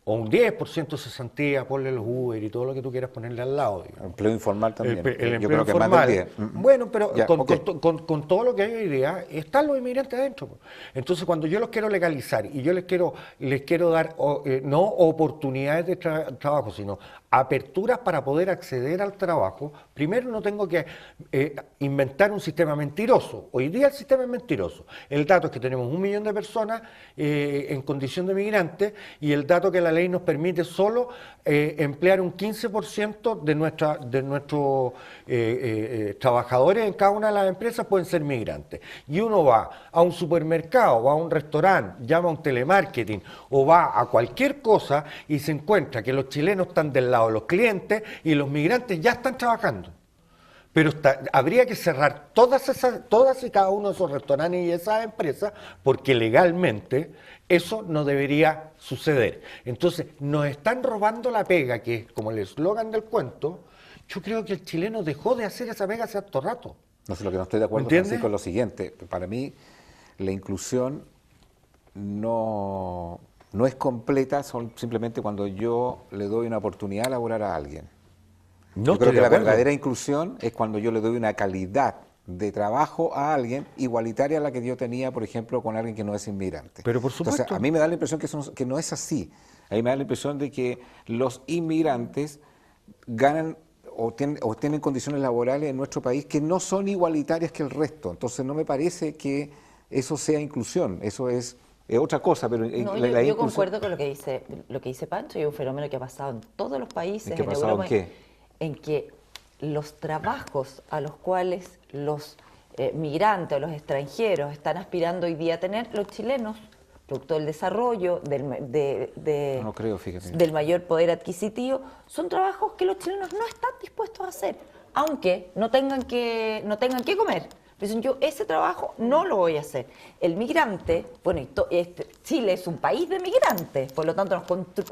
o un 10% de cesantía, ponle los Uber y todo lo que tú quieras ponerle al lado, digamos. Empleo informal también. El Yo empleo creo que más informal. del 10. Bueno, pero Ya, ok. con todo lo que hay hoy día, están los inmigrantes adentro. Po. Entonces, cuando yo los quiero legalizar y yo les quiero dar no oportunidades de trabajo, sino aperturas para poder acceder al trabajo, primero no tengo que inventar un sistema mentiroso. Hoy día el sistema es mentiroso. El dato es que tenemos 1 millón de personas en condición de migrantes y el dato que la ley nos permite solo emplear un 15% de nuestros trabajadores en cada una de las empresas pueden ser migrantes. Y uno va a un supermercado, va a un restaurante, llama a un telemarketing o va a cualquier cosa y se encuentra que los chilenos están del lado de los clientes y los migrantes ya están trabajando. Pero habría que cerrar todas y cada uno de esos restaurantes y esas empresas porque legalmente eso no debería suceder. Entonces, nos están robando la pega, que es como el eslogan del cuento. Yo creo que el chileno dejó de hacer esa pega hace harto rato. No sé, lo que no estoy de acuerdo, Francisco, es lo siguiente. Para mí, la inclusión no es completa simplemente cuando yo le doy una oportunidad laboral a alguien. No yo creo que estoy de la acuerdo. verdadera inclusión es cuando yo le doy una calidad de trabajo a alguien igualitaria a la que yo tenía, por ejemplo, con alguien que no es inmigrante. Pero por supuesto. Entonces, a mí me da la impresión que no es así. A mí me da la impresión de que los inmigrantes ganan o tienen condiciones laborales en nuestro país que no son igualitarias que el resto. Entonces, no me parece que eso sea inclusión. Eso es otra cosa, pero No, yo concuerdo con lo que dice Pancho, y es un fenómeno que ha pasado en todos los países, ¿En Europa, ¿en qué? En que los trabajos a los cuales los migrantes o los extranjeros están aspirando hoy día a tener, los chilenos, producto del desarrollo, No creo, fíjate. del mayor poder adquisitivo, son trabajos que los chilenos no están dispuestos a hacer, aunque no tengan que comer. Dicen, yo ese trabajo no lo voy a hacer. El migrante, bueno, Chile es un país de migrantes, por lo tanto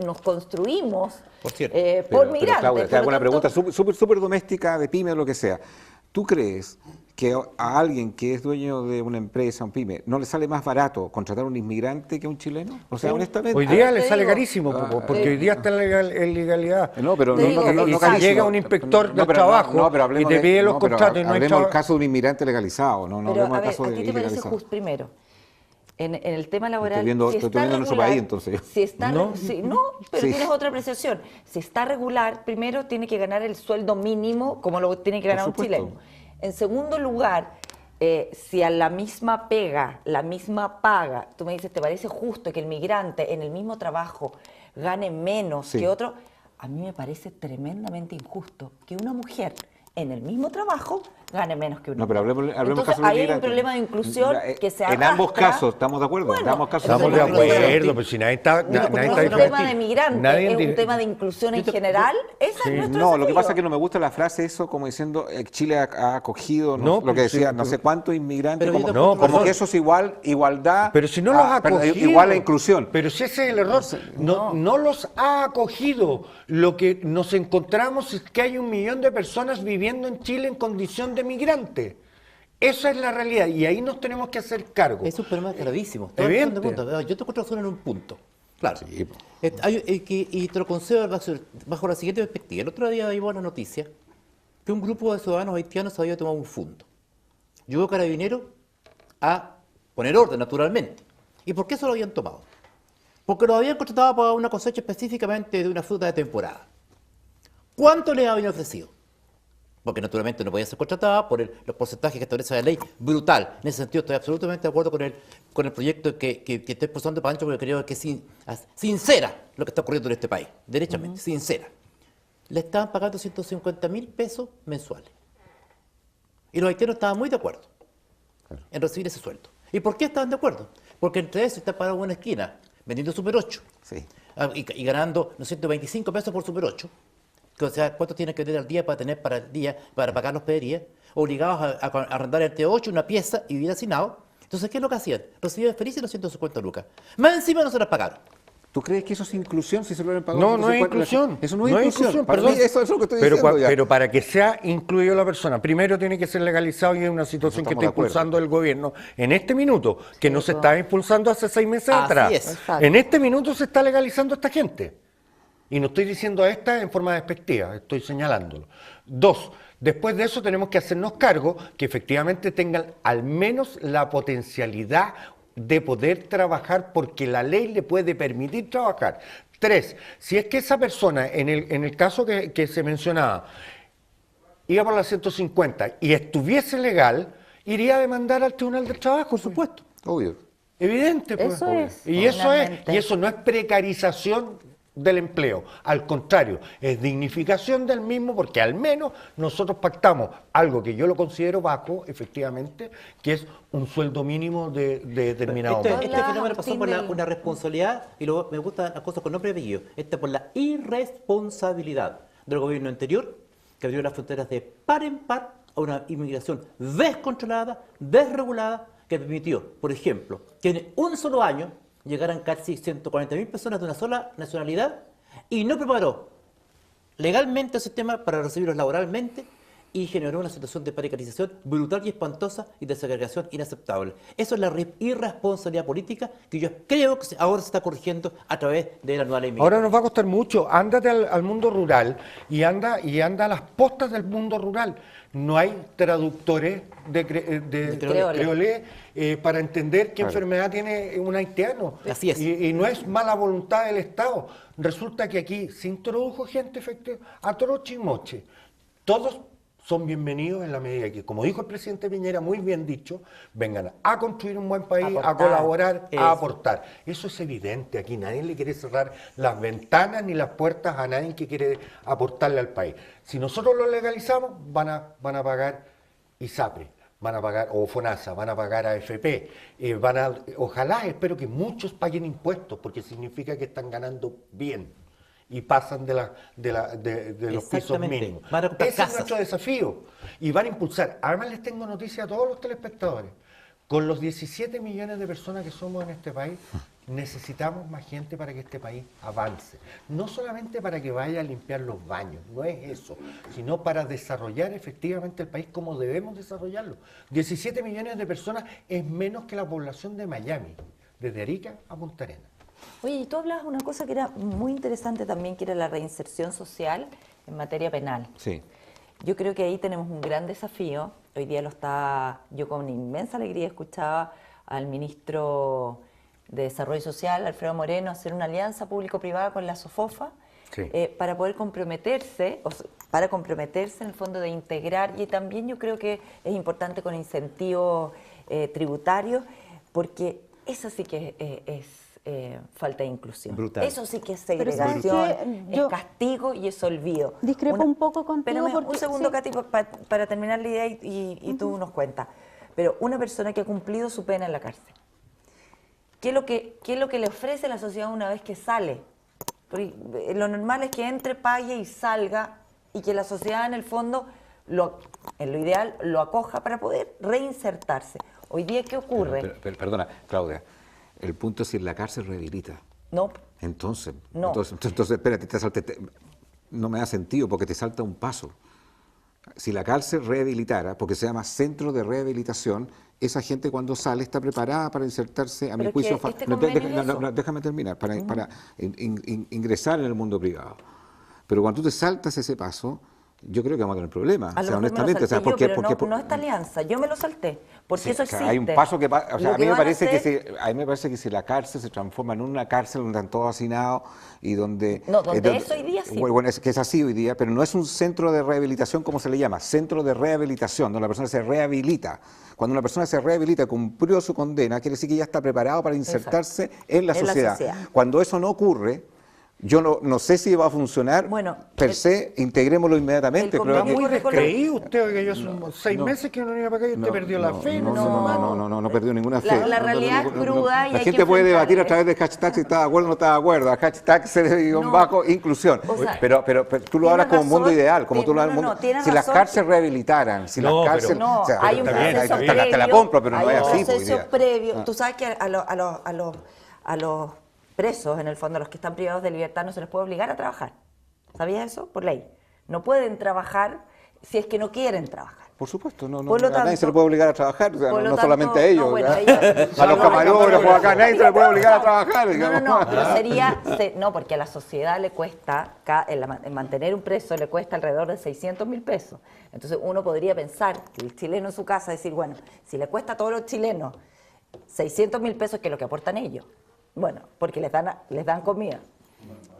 nos construimos Por cierto. por Pero, migrantes. Claudia, te por hago lo una tanto, pregunta súper doméstica, de pyme o lo que sea. ¿Tú crees que a alguien que es dueño de una empresa, un pyme, no le sale más barato contratar a un inmigrante que a un chileno? O sea, honestamente. Hoy día Ahora le te sale digo, carísimo, porque hoy día está en legalidad. No, pero Te digo, Y si carísimo. llega un inspector del pero trabajo pero y hablemos te pide los pero contratos y no hay hablemos del trabajo. caso de un inmigrante legalizado, no pero hablemos a del ver, caso ¿a de ti te parece ilegalizado. justo? Primero, en el tema laboral, Estoy viendo nuestro país, entonces. Si está, No. pero Sí. tienes otra apreciación. Si está regular, primero tiene que ganar el sueldo mínimo como lo tiene que ganar un supuesto. chileno. En segundo lugar, si a la misma pega, la misma paga, tú me dices, ¿te parece justo que el migrante en el mismo trabajo gane menos Sí. que otro? A mí me parece tremendamente injusto que una mujer en el mismo trabajo gane menos que un No, pero hablemos Entonces, casos de ahí hay un inmigrantes. problema de inclusión que se En ambos arrastra. casos, ¿estamos de acuerdo? Bueno, en ambos casos Estamos de Entonces, acuerdo, no, pero si nadie está... No, nadie no está es un tema de migrantes, Nadie es un tema de inclusión en yo te- general. Ese es nuestro No, lo que desafío. pasa es que no me gusta la frase eso como diciendo Chile ha acogido, No, lo que sí, decía, no sé cuántos inmigrantes, pero yo como, te- No, como perdón. que eso es igualdad, Pero si no los ha acogido. igual a inclusión. Pero si ese es el error, no los ha acogido. Lo que nos encontramos es que hay 1 millón de personas viviendo en Chile en condición de migrante. Esa es la realidad y ahí nos tenemos que hacer cargo. Es un problema gravísimo. Evidente. Yo te encuentro razón en un punto. Claro. Sí. Y te lo concedo bajo la siguiente perspectiva. El otro día vimos la noticia que un grupo de ciudadanos haitianos había tomado un fondo. Llegó Carabineros a poner orden, naturalmente. ¿Y por qué eso lo habían tomado? Porque lo habían contratado para una cosecha específicamente de una fruta de temporada. ¿Cuánto les habían ofrecido? Porque naturalmente no podía ser contratada por los porcentajes que establece la ley, brutal. En ese sentido estoy absolutamente de acuerdo con el proyecto que estoy expulsando Pancho, porque creo que es sincera lo que está ocurriendo en este país, derechamente, sincera. Le estaban pagando 150.000 pesos mensuales. Y los haitianos estaban muy de acuerdo en recibir ese sueldo. ¿Y por qué estaban de acuerdo? Porque entre eso está parado en una esquina, vendiendo Super 8 Sí. y ganando 125 pesos por Super 8. O sea, ¿cuánto tienen que tener al día para tener para el día, para pagar las hospederías? Obligados a arrendar entre 8 una pieza y vivir hacinado. Entonces, ¿qué es lo que hacían? Recibían felices los 150 lucas. Más encima no se las pagaron. ¿Tú crees que eso es inclusión si se lo hubieran pagado? No es inclusión. Eso no es inclusión. Para perdón. mí eso es lo que estoy pero, diciendo ya. pero para que sea incluido la persona, primero tiene que ser legalizado y es una situación que Estamos está de acuerdo. impulsando el gobierno en este minuto, que no se estaba impulsando hace 6 meses Así atrás. es. Exacto. En este minuto se está legalizando a esta gente. Y no estoy diciendo a esta en forma despectiva, estoy señalándolo. 2, después de eso tenemos que hacernos cargo que efectivamente tengan al menos la potencialidad de poder trabajar porque la ley le puede permitir trabajar. 3, si es que esa persona, en el caso que se mencionaba, iba por la 150 y estuviese legal, iría a demandar al Tribunal del Trabajo. Por supuesto, obvio. Evidente, pues. Eso es, Y finalmente. eso no es precarización del empleo, al contrario, es dignificación del mismo, porque al menos nosotros pactamos algo que yo lo considero bajo, efectivamente, que es un sueldo mínimo de determinado Este monto. fenómeno pasó por Martín, una responsabilidad, y luego me gustan las cosas con nombre y apellido, por la irresponsabilidad del gobierno anterior, que abrió las fronteras de par en par a una inmigración descontrolada, desregulada, que permitió, por ejemplo, que en un solo año llegaran casi 140.000 personas de una sola nacionalidad y no preparó legalmente el sistema para recibirlos laboralmente y generó una situación de precarización brutal y espantosa y de segregación inaceptable. Eso es la irresponsabilidad política que yo creo que ahora se está corrigiendo a través de la nueva ley migratoria. Ahora nos va a costar mucho. Ándate al mundo rural y anda a las postas del mundo rural. No hay traductores de creolé para entender qué enfermedad tiene un haitiano. Así es. Y no es mala voluntad del Estado. Resulta que aquí se introdujo gente a troche y moche. Todos son bienvenidos en la medida que, como dijo el presidente Piñera, muy bien dicho, vengan a construir un buen país, a colaborar, a aportar. Eso es evidente. Aquí nadie le quiere cerrar las ventanas ni las puertas a nadie que quiere aportarle al país. Si nosotros lo legalizamos, van a pagar ISAPRE, van a pagar, o FONASA, van a pagar AFP, ojalá, espero que muchos paguen impuestos, porque significa que están ganando bien y pasan de los pisos mínimos. Van a comprar Ese casas. es nuestro desafío. Y van a impulsar. Además les tengo noticia a todos los telespectadores. Con los 17 millones de personas que somos en este país, necesitamos más gente para que este país avance. No solamente para que vaya a limpiar los baños, no es eso, sino para desarrollar efectivamente el país como debemos desarrollarlo. 17 millones de personas es menos que la población de Miami, desde Arica a Punta Arenas. Oye, y tú hablabas de una cosa que era muy interesante también, que era la reinserción social en materia penal. Sí. Yo creo que ahí tenemos un gran desafío. Hoy día yo con inmensa alegría escuchaba al ministro de Desarrollo Social, Alfredo Moreno, hacer una alianza público-privada con la SOFOFA para poder comprometerse, en el fondo de integrar, y también yo creo que es importante con incentivos tributarios, porque eso sí que es falta de inclusión. Brutal. Eso sí que es Pero ¿sabes segregación, qué? Yo es castigo y es olvido. discrepo un poco contigo Pero mira, porque- un segundo, sí. Katy, para terminar la idea y tú nos cuentas. Pero una persona que ha cumplido su pena en la cárcel, ¿qué es lo que le ofrece la sociedad una vez que sale? Porque lo normal es que entre, pague y salga, y que la sociedad en el fondo, en lo ideal, lo acoja para poder reinsertarse. Hoy día, ¿qué ocurre? Pero, perdona, Claudia, el punto es si la cárcel rehabilita. No. Entonces, No. espérate, no me da sentido porque te salta un paso. Si la cárcel rehabilitara, porque se llama centro de rehabilitación, esa gente cuando sale está preparada para insertarse, a mi Pero juicio, es que este convenio es eso. déjame terminar, para ingresar en el mundo privado. Pero cuando tú te saltas ese paso, yo creo que vamos a tener problemas. A lo mejor me lo honestamente, salté ¿por qué? yo, pero no esta alianza. Yo me lo salté, porque Sí, eso o sea, existe. hay un paso que pasa, o sea, Lo a mí me van parece hacer- que a mí me parece que si la cárcel se transforma en una cárcel donde están todos hacinados y donde No, donde eso hoy día sí. Bueno, es que es así hoy día, pero no es un centro de rehabilitación como se le llama, centro de rehabilitación, donde la persona se rehabilita. Cuando una persona se rehabilita, cumplió su condena, quiere decir que ya está preparado para insertarse en la En la sociedad. sociedad. Cuando eso no ocurre, yo no sé si va a funcionar. Bueno, per se, integrémoslo inmediatamente. el Creo Está convenio que- muy curricular- descreído usted, que yo hace 6 meses que no venía para acá y usted perdió la fe. No perdió ninguna fe. La realidad es cruda y La hay gente que puede debatir a enfrentarla. través de hashtag si está de acuerdo o no está de acuerdo. A hashtag _bajo inclusión. O sea, pero tú lo hablas tienes como un mundo razón, ideal, como tú lo hablas no, mundo. no, tienes Si las razón. cárceles rehabilitaran, si No, las pero- cárceles. No, o sea, hay un está bien, proceso está previo. bien. te la compro, pero no hay es un así, pues, hoy proceso día. previo. Tú sabes que a los presos, en el fondo, a los que están privados de libertad, no se les puede obligar a trabajar. ¿Sabías eso? Por ley. No pueden trabajar si es que no quieren trabajar. Por supuesto, no, Por lo a nadie tanto- se le puede obligar a trabajar, o sea, por lo no tanto, solamente a ellos. no, bueno, ¿verdad? ellos- a los no, camarógrafos acá, nadie se le puede obligar a trabajar. No, digamos. no, pero sería, no, porque a la sociedad le cuesta, en mantener un preso le cuesta alrededor de 600.000 pesos. Entonces uno podría pensar que el chileno en su casa, decir, bueno, si le cuesta a todos los chilenos 600.000 pesos, ¿qué es lo que aportan ellos? Bueno, porque les dan comida.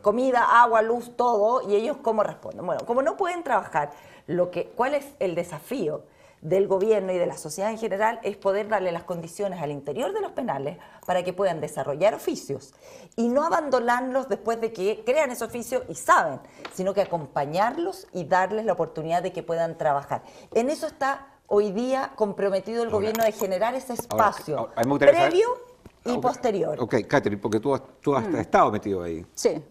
comida, agua, luz, todo, y ellos ¿cómo responden? Bueno, como no pueden trabajar, ¿cuál es el desafío del gobierno y de la sociedad en general? Es poder darle las condiciones al interior de los penales para que puedan desarrollar oficios y no abandonarlos después de que crean ese oficio y saben, sino que acompañarlos y darles la oportunidad de que puedan trabajar. En eso está hoy día comprometido el gobierno, de generar ese espacio a mí me gustaría previo saber- y posterior. Ok, Catherine, porque tú has estado metido ahí. Sí,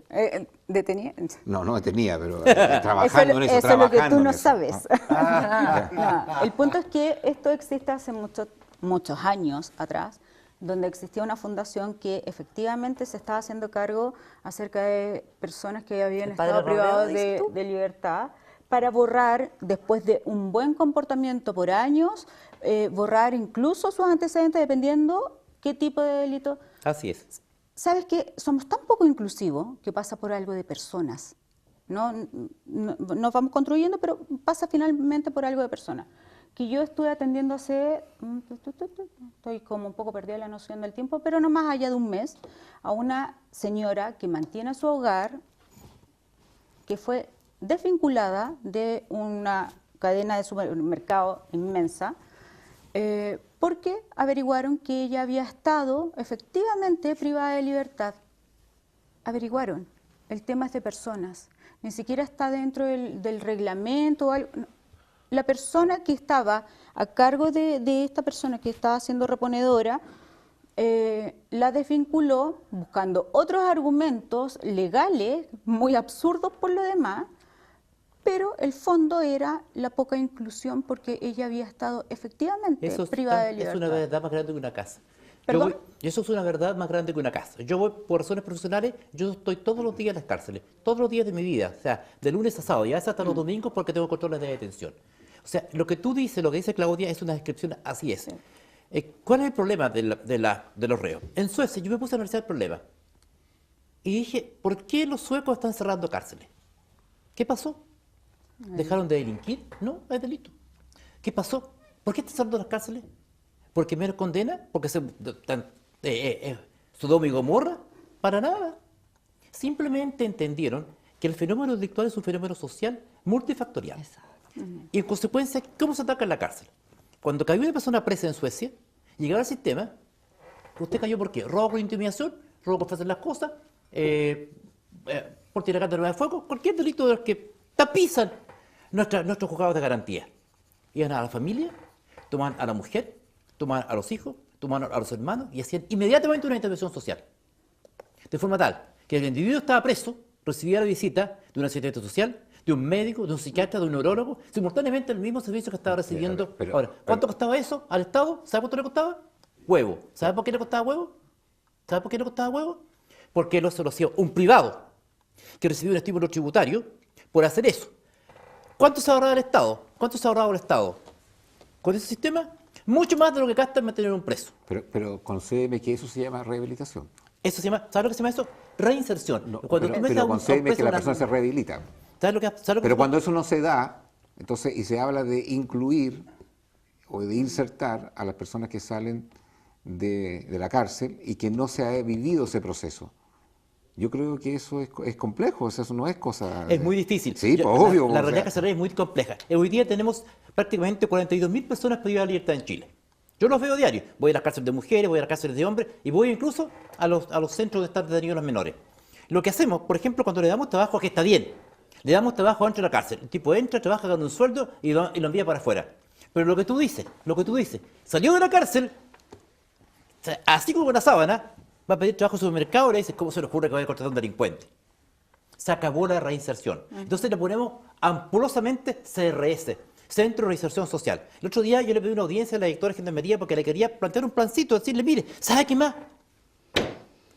detenía. No detenía, pero trabajando en eso, eso es lo que trabajando tú en no eso. sabes. Ah, No, el punto es que esto existe hace muchos años atrás, donde existía una fundación que efectivamente se estaba haciendo cargo acerca de personas que habían ¿El padre estado Robledo, privados dices tú? de libertad, para borrar, después de un buen comportamiento por años, borrar incluso sus antecedentes dependiendo qué tipo de delito. Así es. ¿Sabes qué? Somos tan poco inclusivos que pasa por algo de personas. Nos vamos construyendo, pero pasa finalmente por algo de personas. Que yo estuve atendiendo estoy como un poco perdida la noción del tiempo, pero no más allá de un mes, a una señora que mantiene su hogar, que fue desvinculada de una cadena de supermercado inmensa, porque averiguaron que ella había estado efectivamente privada de libertad. Averiguaron. El tema es de personas. Ni siquiera está dentro del reglamento o algo. No. La persona que estaba a cargo de esta persona que estaba siendo reponedora, la desvinculó buscando otros argumentos legales, muy absurdos por lo demás, pero el fondo era la poca inclusión porque ella había estado efectivamente privada de libertad. Es una verdad más grande que una casa. ¿Perdón? Eso es una verdad más grande que una casa. Yo voy por razones profesionales, yo estoy todos los días en las cárceles, todos los días de mi vida, o sea, de lunes a sábado, y a veces hasta los domingos porque tengo controles de detención. O sea, lo que tú dices, lo que dice Claudia, es una descripción, así es. ¿Cuál es el problema de los reos? En Suecia yo me puse a analizar el problema y dije, ¿por qué los suecos están cerrando cárceles? ¿Qué pasó? ¿Dejaron de delinquir? No, es delito. ¿Qué pasó? ¿Por qué están cerrando las cárceles? ¿Porque menos condena? ¿Porque Sodoma y Gomorra? Para nada. Simplemente entendieron que el fenómeno delictual es un fenómeno social multifactorial. Y en consecuencia, ¿cómo se ataca en la cárcel? Cuando cayó una persona presa en Suecia, llegaba al sistema, ¿usted cayó por qué? ¿Robo con intimidación? ¿Robo por hacer las cosas? ¿Por tirar arma de fuego? Cualquier delito de los que tapizan nuestros juzgados de garantía. Iban a la familia, tomaban a la mujer, tomaban a los hijos, tomaban a los hermanos y hacían inmediatamente una intervención social. De forma tal que el individuo estaba preso, recibía la visita de un asistente social, de un médico, de un psiquiatra, de un neurólogo, simultáneamente el mismo servicio que estaba recibiendo. Ahora, ¿cuánto costaba eso al Estado? ¿Sabe cuánto le costaba? Huevo. ¿Sabe por qué le costaba huevo? ¿Sabe por qué le costaba huevo? Porque se lo hacía un privado que recibía un estímulo tributario por hacer eso. ¿Cuánto se ahorraba el Estado? ¿Cuánto se ahorraba el Estado? Con ese sistema, mucho más de lo que gasta en mantener un preso. Pero concédeme que eso se llama rehabilitación. Eso se llama, ¿sabes lo que se llama eso? Reinserción. No, Cuando tú metes pero a un concédeme preso que la en una- persona se rehabilita. ¿Sabes lo que Pero cuando eso no se da, entonces, y se habla de incluir o de insertar a las personas que salen de la cárcel y que no se ha vivido ese proceso. Yo creo que eso es complejo, o sea, eso no es cosa... Es muy difícil. Sí, pues obvio. La realidad carcelaria es muy compleja. Hoy día tenemos prácticamente 42.000 personas privadas de libertad en Chile. Yo los veo diario. Voy a las cárceles de mujeres, voy a las cárceles de hombres y voy incluso a los centros de estar detenidos los menores. Lo que hacemos, por ejemplo, cuando le damos trabajo, que está bien, le damos trabajo dentro de la cárcel. El tipo entra, trabaja, gana un sueldo y lo envía para afuera. Pero lo que tú dices, salió de la cárcel, o sea, así como una sábana, va a pedir trabajo en el supermercado y le dices, ¿cómo se le ocurre que vaya a contratar a un delincuente? Se acabó la reinserción. Entonces le ponemos ampulosamente CRS, Centro de Reinserción Social. El otro día yo le pedí una audiencia a la directora de Gendarmería porque le quería plantear un plancito, decirle, mire, ¿sabe qué más?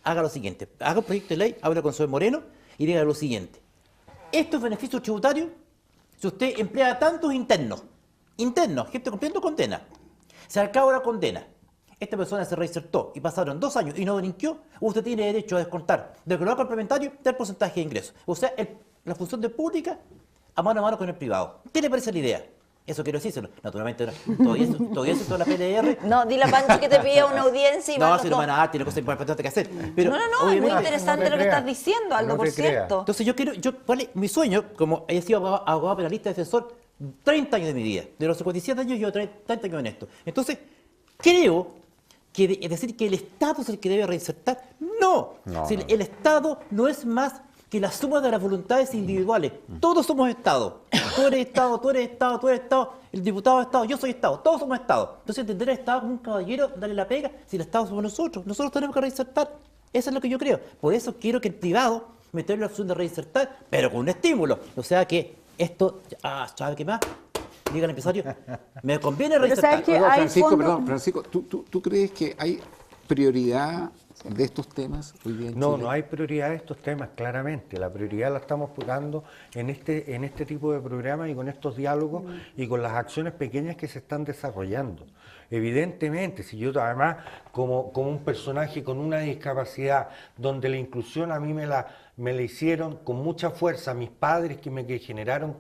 Haga lo siguiente, haga un proyecto de ley, habla con Zoe Moreno y diga lo siguiente. Estos beneficios tributarios, si usted emplea a tantos internos, gente cumpliendo condena, se acaba la condena, esta persona se reinsertó y pasaron 2 años y no delinquió, usted tiene derecho a descontar del color complementario del porcentaje de ingresos. O sea, la función de pública a mano con el privado. ¿Qué le parece la idea? Eso quiero decírselo. Naturalmente, todavía eso la PNR. No, dile a Pancho que te pida una audiencia y No, van si los no dos. van a tiene cosas importantes que hacer. Pero, No, es muy obviamente, interesante no te lo que creas. estás diciendo, Aldo, No por te creas. cierto. Entonces ¿cuál es mi sueño? Como he sido abogado penalista, defensor, 30 años de mi vida. De los 57 años yo 30 años en esto. Entonces, creo que es decir que el Estado es el que debe reinsertar. No. No, Si no. el Estado no es más que la suma de las voluntades individuales. Todos somos Estado. Tú eres Estado, tú eres Estado, tú eres Estado, el diputado es Estado, yo soy Estado, todos somos Estado. Entonces entender al Estado como un caballero, darle la pega, si el Estado somos nosotros tenemos que reinsertar. Eso es lo que yo creo. Por eso quiero que el privado me tenga la opción de reinsertar, pero con un estímulo. O sea que esto, ¿sabe qué más? Diga el empresario, me conviene Pero reinsertar. ¿sabes qué? Oiga, hay Francisco, fondos- perdón, Francisco, ¿tú crees que hay prioridad de estos temas hoy día en No, Chile? no hay prioridad de estos temas, claramente. La prioridad la estamos dando en este tipo de programas y con estos diálogos y con las acciones pequeñas que se están desarrollando. Evidentemente, si yo además, como un personaje con una discapacidad, donde la inclusión a mí me la hicieron con mucha fuerza mis padres que generaron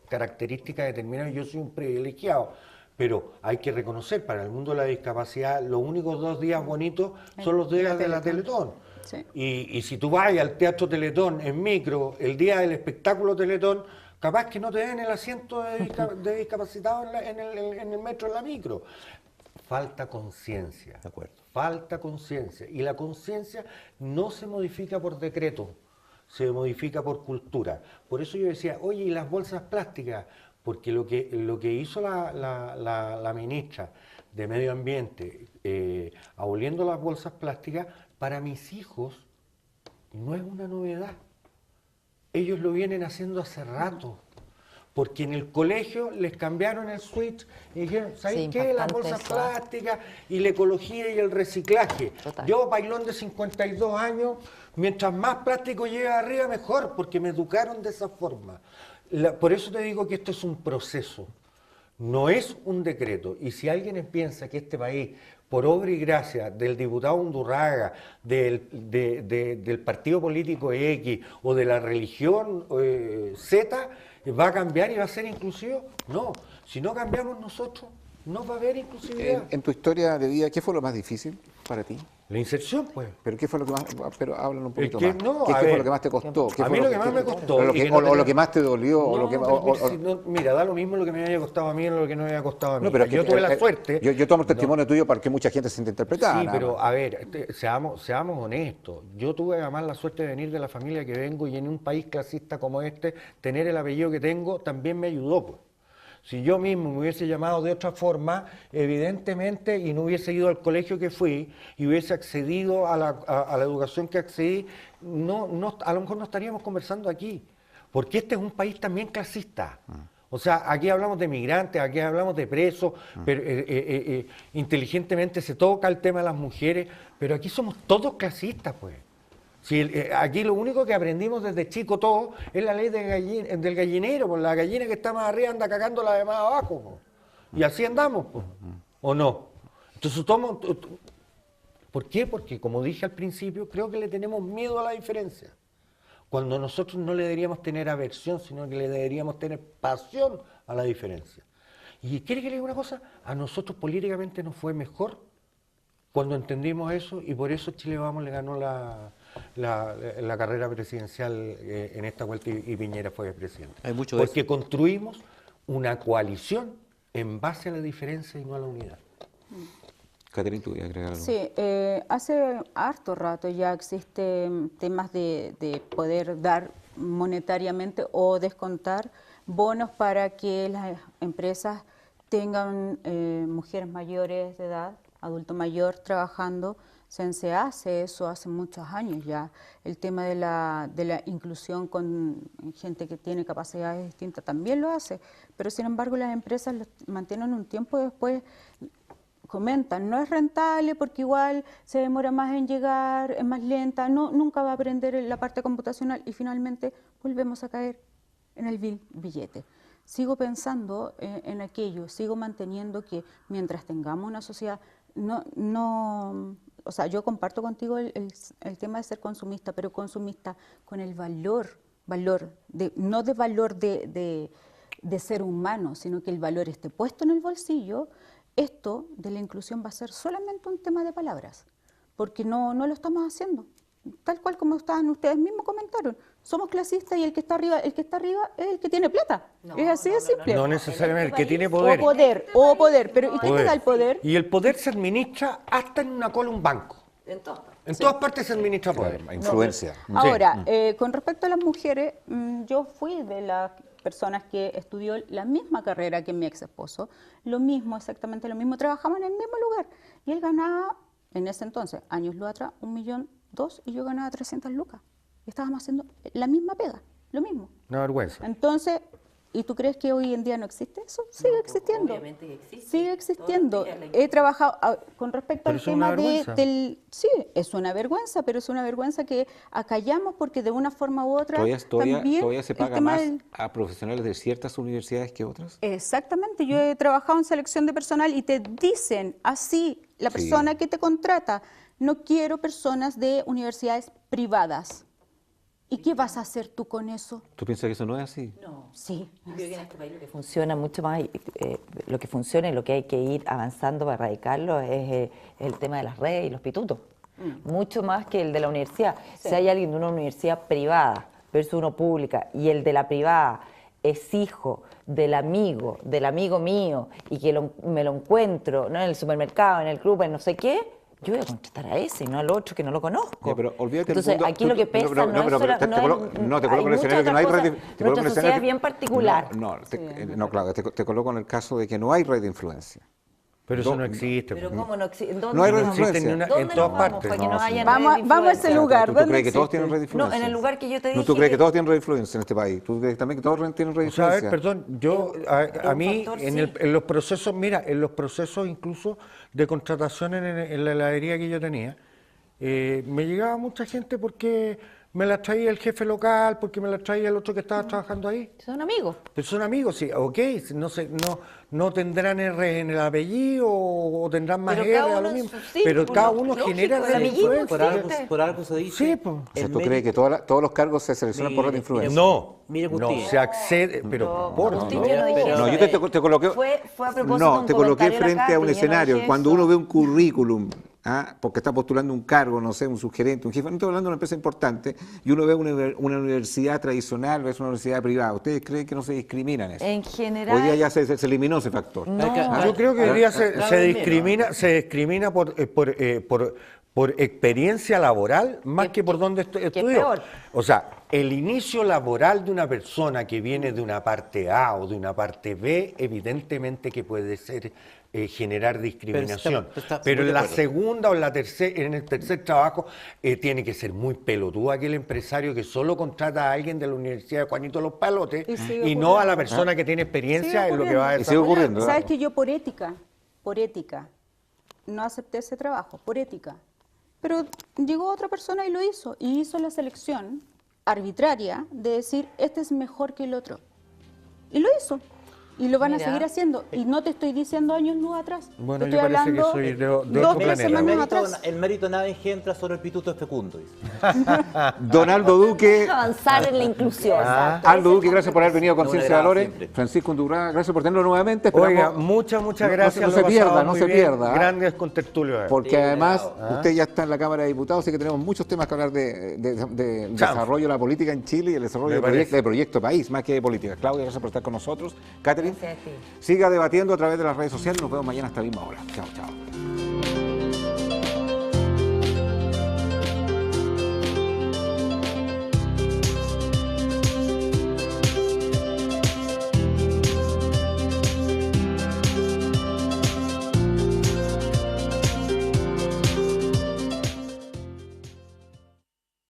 características determinadas, yo soy un privilegiado. Pero hay que reconocer, para el mundo de la discapacidad, los únicos 2 días bonitos son los días de la Teletón. Sí. Y si tú vas al Teatro Teletón en micro, el día del espectáculo Teletón, capaz que no te den el asiento de discapacitado en el metro, en la micro. Falta conciencia. De acuerdo. Falta conciencia. Y la conciencia no se modifica por decreto, se modifica por cultura. Por eso yo decía, oye, ¿y las bolsas plásticas? Porque lo que hizo la ministra de Medio Ambiente, aboliendo las bolsas plásticas, para mis hijos no es una novedad. Ellos lo vienen haciendo hace rato. Porque en el colegio les cambiaron el switch y dijeron, ¿sabéis Sí, qué? Las impactante bolsas eso, plásticas y la ecología y el reciclaje. Total. Yo, bailón de 52 años, mientras más plástico llegue arriba, mejor, porque me educaron de esa forma. Por eso te digo que esto es un proceso, no es un decreto. Y si alguien piensa que este país, por obra y gracia del diputado Undurraga, del partido político X o de la religión Z, va a cambiar y va a ser inclusivo, no. Si no cambiamos nosotros, no va a haber inclusividad. En tu historia de vida, ¿qué fue lo más difícil para ti? La inserción, pues. ¿Pero qué fue lo que más? Pero háblanos un poquito que más. no, ¿Qué a fue ver, lo que más te costó? ¿Qué a fue mí lo que más me costó, O lo y que, que no o lo tenía- que más te dolió. o lo que, Mira, da lo mismo lo que me haya costado a mí o lo que no me haya costado a mí. No, pero es que, yo tuve la suerte. Yo tomo el testimonio tuyo para que mucha gente se sienta interpretada. Sí, nada pero más. a ver, seamos honestos. Yo tuve además la suerte de venir de la familia que vengo y en un país clasista como este, tener el apellido que tengo también me ayudó, pues. Si yo mismo me hubiese llamado de otra forma, evidentemente, y no hubiese ido al colegio que fui, y hubiese accedido a la educación que accedí, a lo mejor no estaríamos conversando aquí, porque este es un país también clasista. O sea, aquí hablamos de migrantes, aquí hablamos de presos, pero inteligentemente se toca el tema de las mujeres, pero aquí somos todos clasistas, pues. Si aquí lo único que aprendimos desde chico todos es la ley del gallinero, pues la gallina que está más arriba anda cagando la de más abajo, pues. Y así andamos, pues. ¿O no? Entonces, ¿por qué? Porque, como dije al principio, creo que le tenemos miedo a la diferencia. Cuando nosotros no le deberíamos tener aversión, sino que le deberíamos tener pasión a la diferencia. ¿Y quiere que le diga una cosa? A nosotros políticamente nos fue mejor cuando entendimos eso, y por eso Chile Vamos le ganó la carrera presidencial en esta vuelta y Piñera fue presidente. Hay mucho de Porque construimos una coalición en base a la diferencia y no a la unidad. Caterina, tú ibas a agregar algo. Sí, hace harto rato ya existen temas de poder dar monetariamente o descontar bonos para que las empresas tengan mujeres mayores de edad, adulto mayor trabajando. Se hace eso hace muchos años ya. El tema de la inclusión con gente que tiene capacidades distintas también lo hace, pero sin embargo las empresas lo mantienen un tiempo y después comentan, no es rentable porque igual se demora más en llegar, es más lenta, nunca va a aprender la parte computacional y finalmente volvemos a caer en el billete. Sigo pensando en aquello, sigo manteniendo que mientras tengamos una sociedad, o sea, yo comparto contigo el tema de ser consumista, pero consumista con el valor no de valor de de ser humano, sino que el valor esté puesto en el bolsillo, esto de la inclusión va a ser solamente un tema de palabras, porque no lo estamos haciendo. Tal cual como ustedes mismos comentaron, somos clasistas y el que está arriba es el que tiene plata. Es así de simple. No necesariamente el que tiene poder. O poder. Pero ¿y qué te da el poder? Y el poder se administra hasta en una cola un banco. En todas partes se administra poder. Influencia. Ahora, con respecto a las mujeres, yo fui de las personas que estudió la misma carrera que mi ex esposo, exactamente lo mismo, trabajamos en el mismo lugar. Y él ganaba, en ese entonces, años luz atrás, 1,2 millones, y yo ganaba 300 lucas. Y estábamos haciendo la misma pega, lo mismo. Una vergüenza. Entonces, ¿y tú crees que hoy en día no existe eso? Sigue existiendo. Obviamente que existe. Sigue existiendo. Todos los días He trabajado con respecto Pero al es una tema vergüenza. Sí, es una vergüenza, pero es una vergüenza que acallamos porque de una forma u otra ¿Todavía se el paga tema más del- a profesionales de ciertas universidades que otras? Exactamente, yo he trabajado en selección de personal y te dicen así, la Sí. persona que te contrata, no quiero personas de universidades privadas. ¿Y qué vas a hacer tú con eso? ¿Tú piensas que eso no es así? No. Sí. Yo creo que en este país lo que funciona mucho más, lo que funciona y lo que hay que ir avanzando para erradicarlo es el tema de las redes y los pitutos. Mucho más que el de la universidad. Sí. Si hay alguien de una universidad privada versus uno pública y el de la privada es hijo del amigo mío y que me lo encuentro, ¿no?, en el supermercado, en el club, en no sé qué, yo voy a contratar a ese, no al otro que no lo conozco. Ya, pero olvídate Entonces, mundo, aquí lo que pesa pero no es solo... te coloco en el escenario que no hay red. Nuestra sociedad es bien particular. Claro, te coloco en el caso de que no hay red de influencia. Pero eso no existe. Pero pues. ¿cómo no existe? No hay red de vamos? influencia. en ¿Dónde todas nos vamos partes. para que no No, haya sí. Vamos a ese lugar. ¿Tú ¿Dónde crees que todos existe? tienen red de influencia? No, en el lugar que yo te dije... ¿No tú crees que que- todos tienen red de influencia en este país? ¿Tú crees también que todos tienen red de O sea, a influencia? ver, perdón, yo, a un mí, factor, en, sí. en los procesos, mira, en los procesos incluso de contratación en la heladería que yo tenía, me llegaba mucha gente porque me la traía el jefe local, porque me la traía el otro que estaba trabajando ahí. Son amigos. Pero son amigos, sí, ok, no tendrán R en el apellido o tendrán más Pero R, cada da uno lo en mismo. su círculo, Pero cada uno lógico, genera el red de amiguismo influencia. existe. Por algo se dice... Sí, pues. O sea, el ¿tú crees que mérito- todos los cargos se seleccionan por red de influencia? No, Mire, no, Agustín. se accede, pero por Agustín, no. yo no dije pero- eso. No, yo te coloqué. Fue a propósito de No, un te coloqué comentario frente acá, a un que yo no escenario. dije Cuando eso. uno ve un currículum, porque está postulando un cargo, no sé, un subgerente, un jefe, no estoy hablando de una empresa importante, y uno ve una universidad tradicional versus una universidad privada. ¿Ustedes creen que no se discriminan eso? En general... Hoy día ya se eliminó ese factor. Yo creo que hoy día se Claramente, discrimina por experiencia laboral más que por dónde estudió. peor. O sea, el inicio laboral de una persona que viene de una parte A o de una parte B, evidentemente que puede ser generar discriminación. Pero muy de en la acuerdo. segunda o en el tercer trabajo tiene que ser muy pelotudo aquel empresario que solo contrata a alguien de la Universidad de Juanito Los Palotes Y sigue y no a la ocurriendo. persona que tiene experiencia en lo que va a Y sigue desarrollar. ocurriendo. ¿Sabes que yo por ética, no acepté ese trabajo, por ética? Pero llegó otra persona y lo hizo, y hizo la selección arbitraria de decir, este es mejor que el otro. Y lo hizo. Y lo van Mira. a seguir haciendo. Y no te estoy diciendo años luz atrás. Bueno, te yo estoy parece que hablando soy de 2, otro 3 planeta. semanas El atrás. mérito nada engendra sobre el pituto es fecundo. Dice. Donaldo Duque, Avanzar en la inclusión. exacto. Aldo Duque, gracias por haber venido con Un Ciencia de agrado Valores. siempre. Francisco Undurraga, gracias por tenerlo nuevamente. Oiga, Esperamos- muchas gracias. No se lo he pierda, pasado no muy se bien. pierda. Grandes contertulios. Porque además usted ya está en la Cámara de Diputados, así que tenemos muchos temas que hablar de desarrollo de la política en Chile y el desarrollo Me de parece. proyecto país, más que de política. Claudia, gracias por estar con nosotros. Catherine, Gracias a ti. siga debatiendo a través de las redes sociales. Nos vemos mañana a esta misma hora. Chao, chao.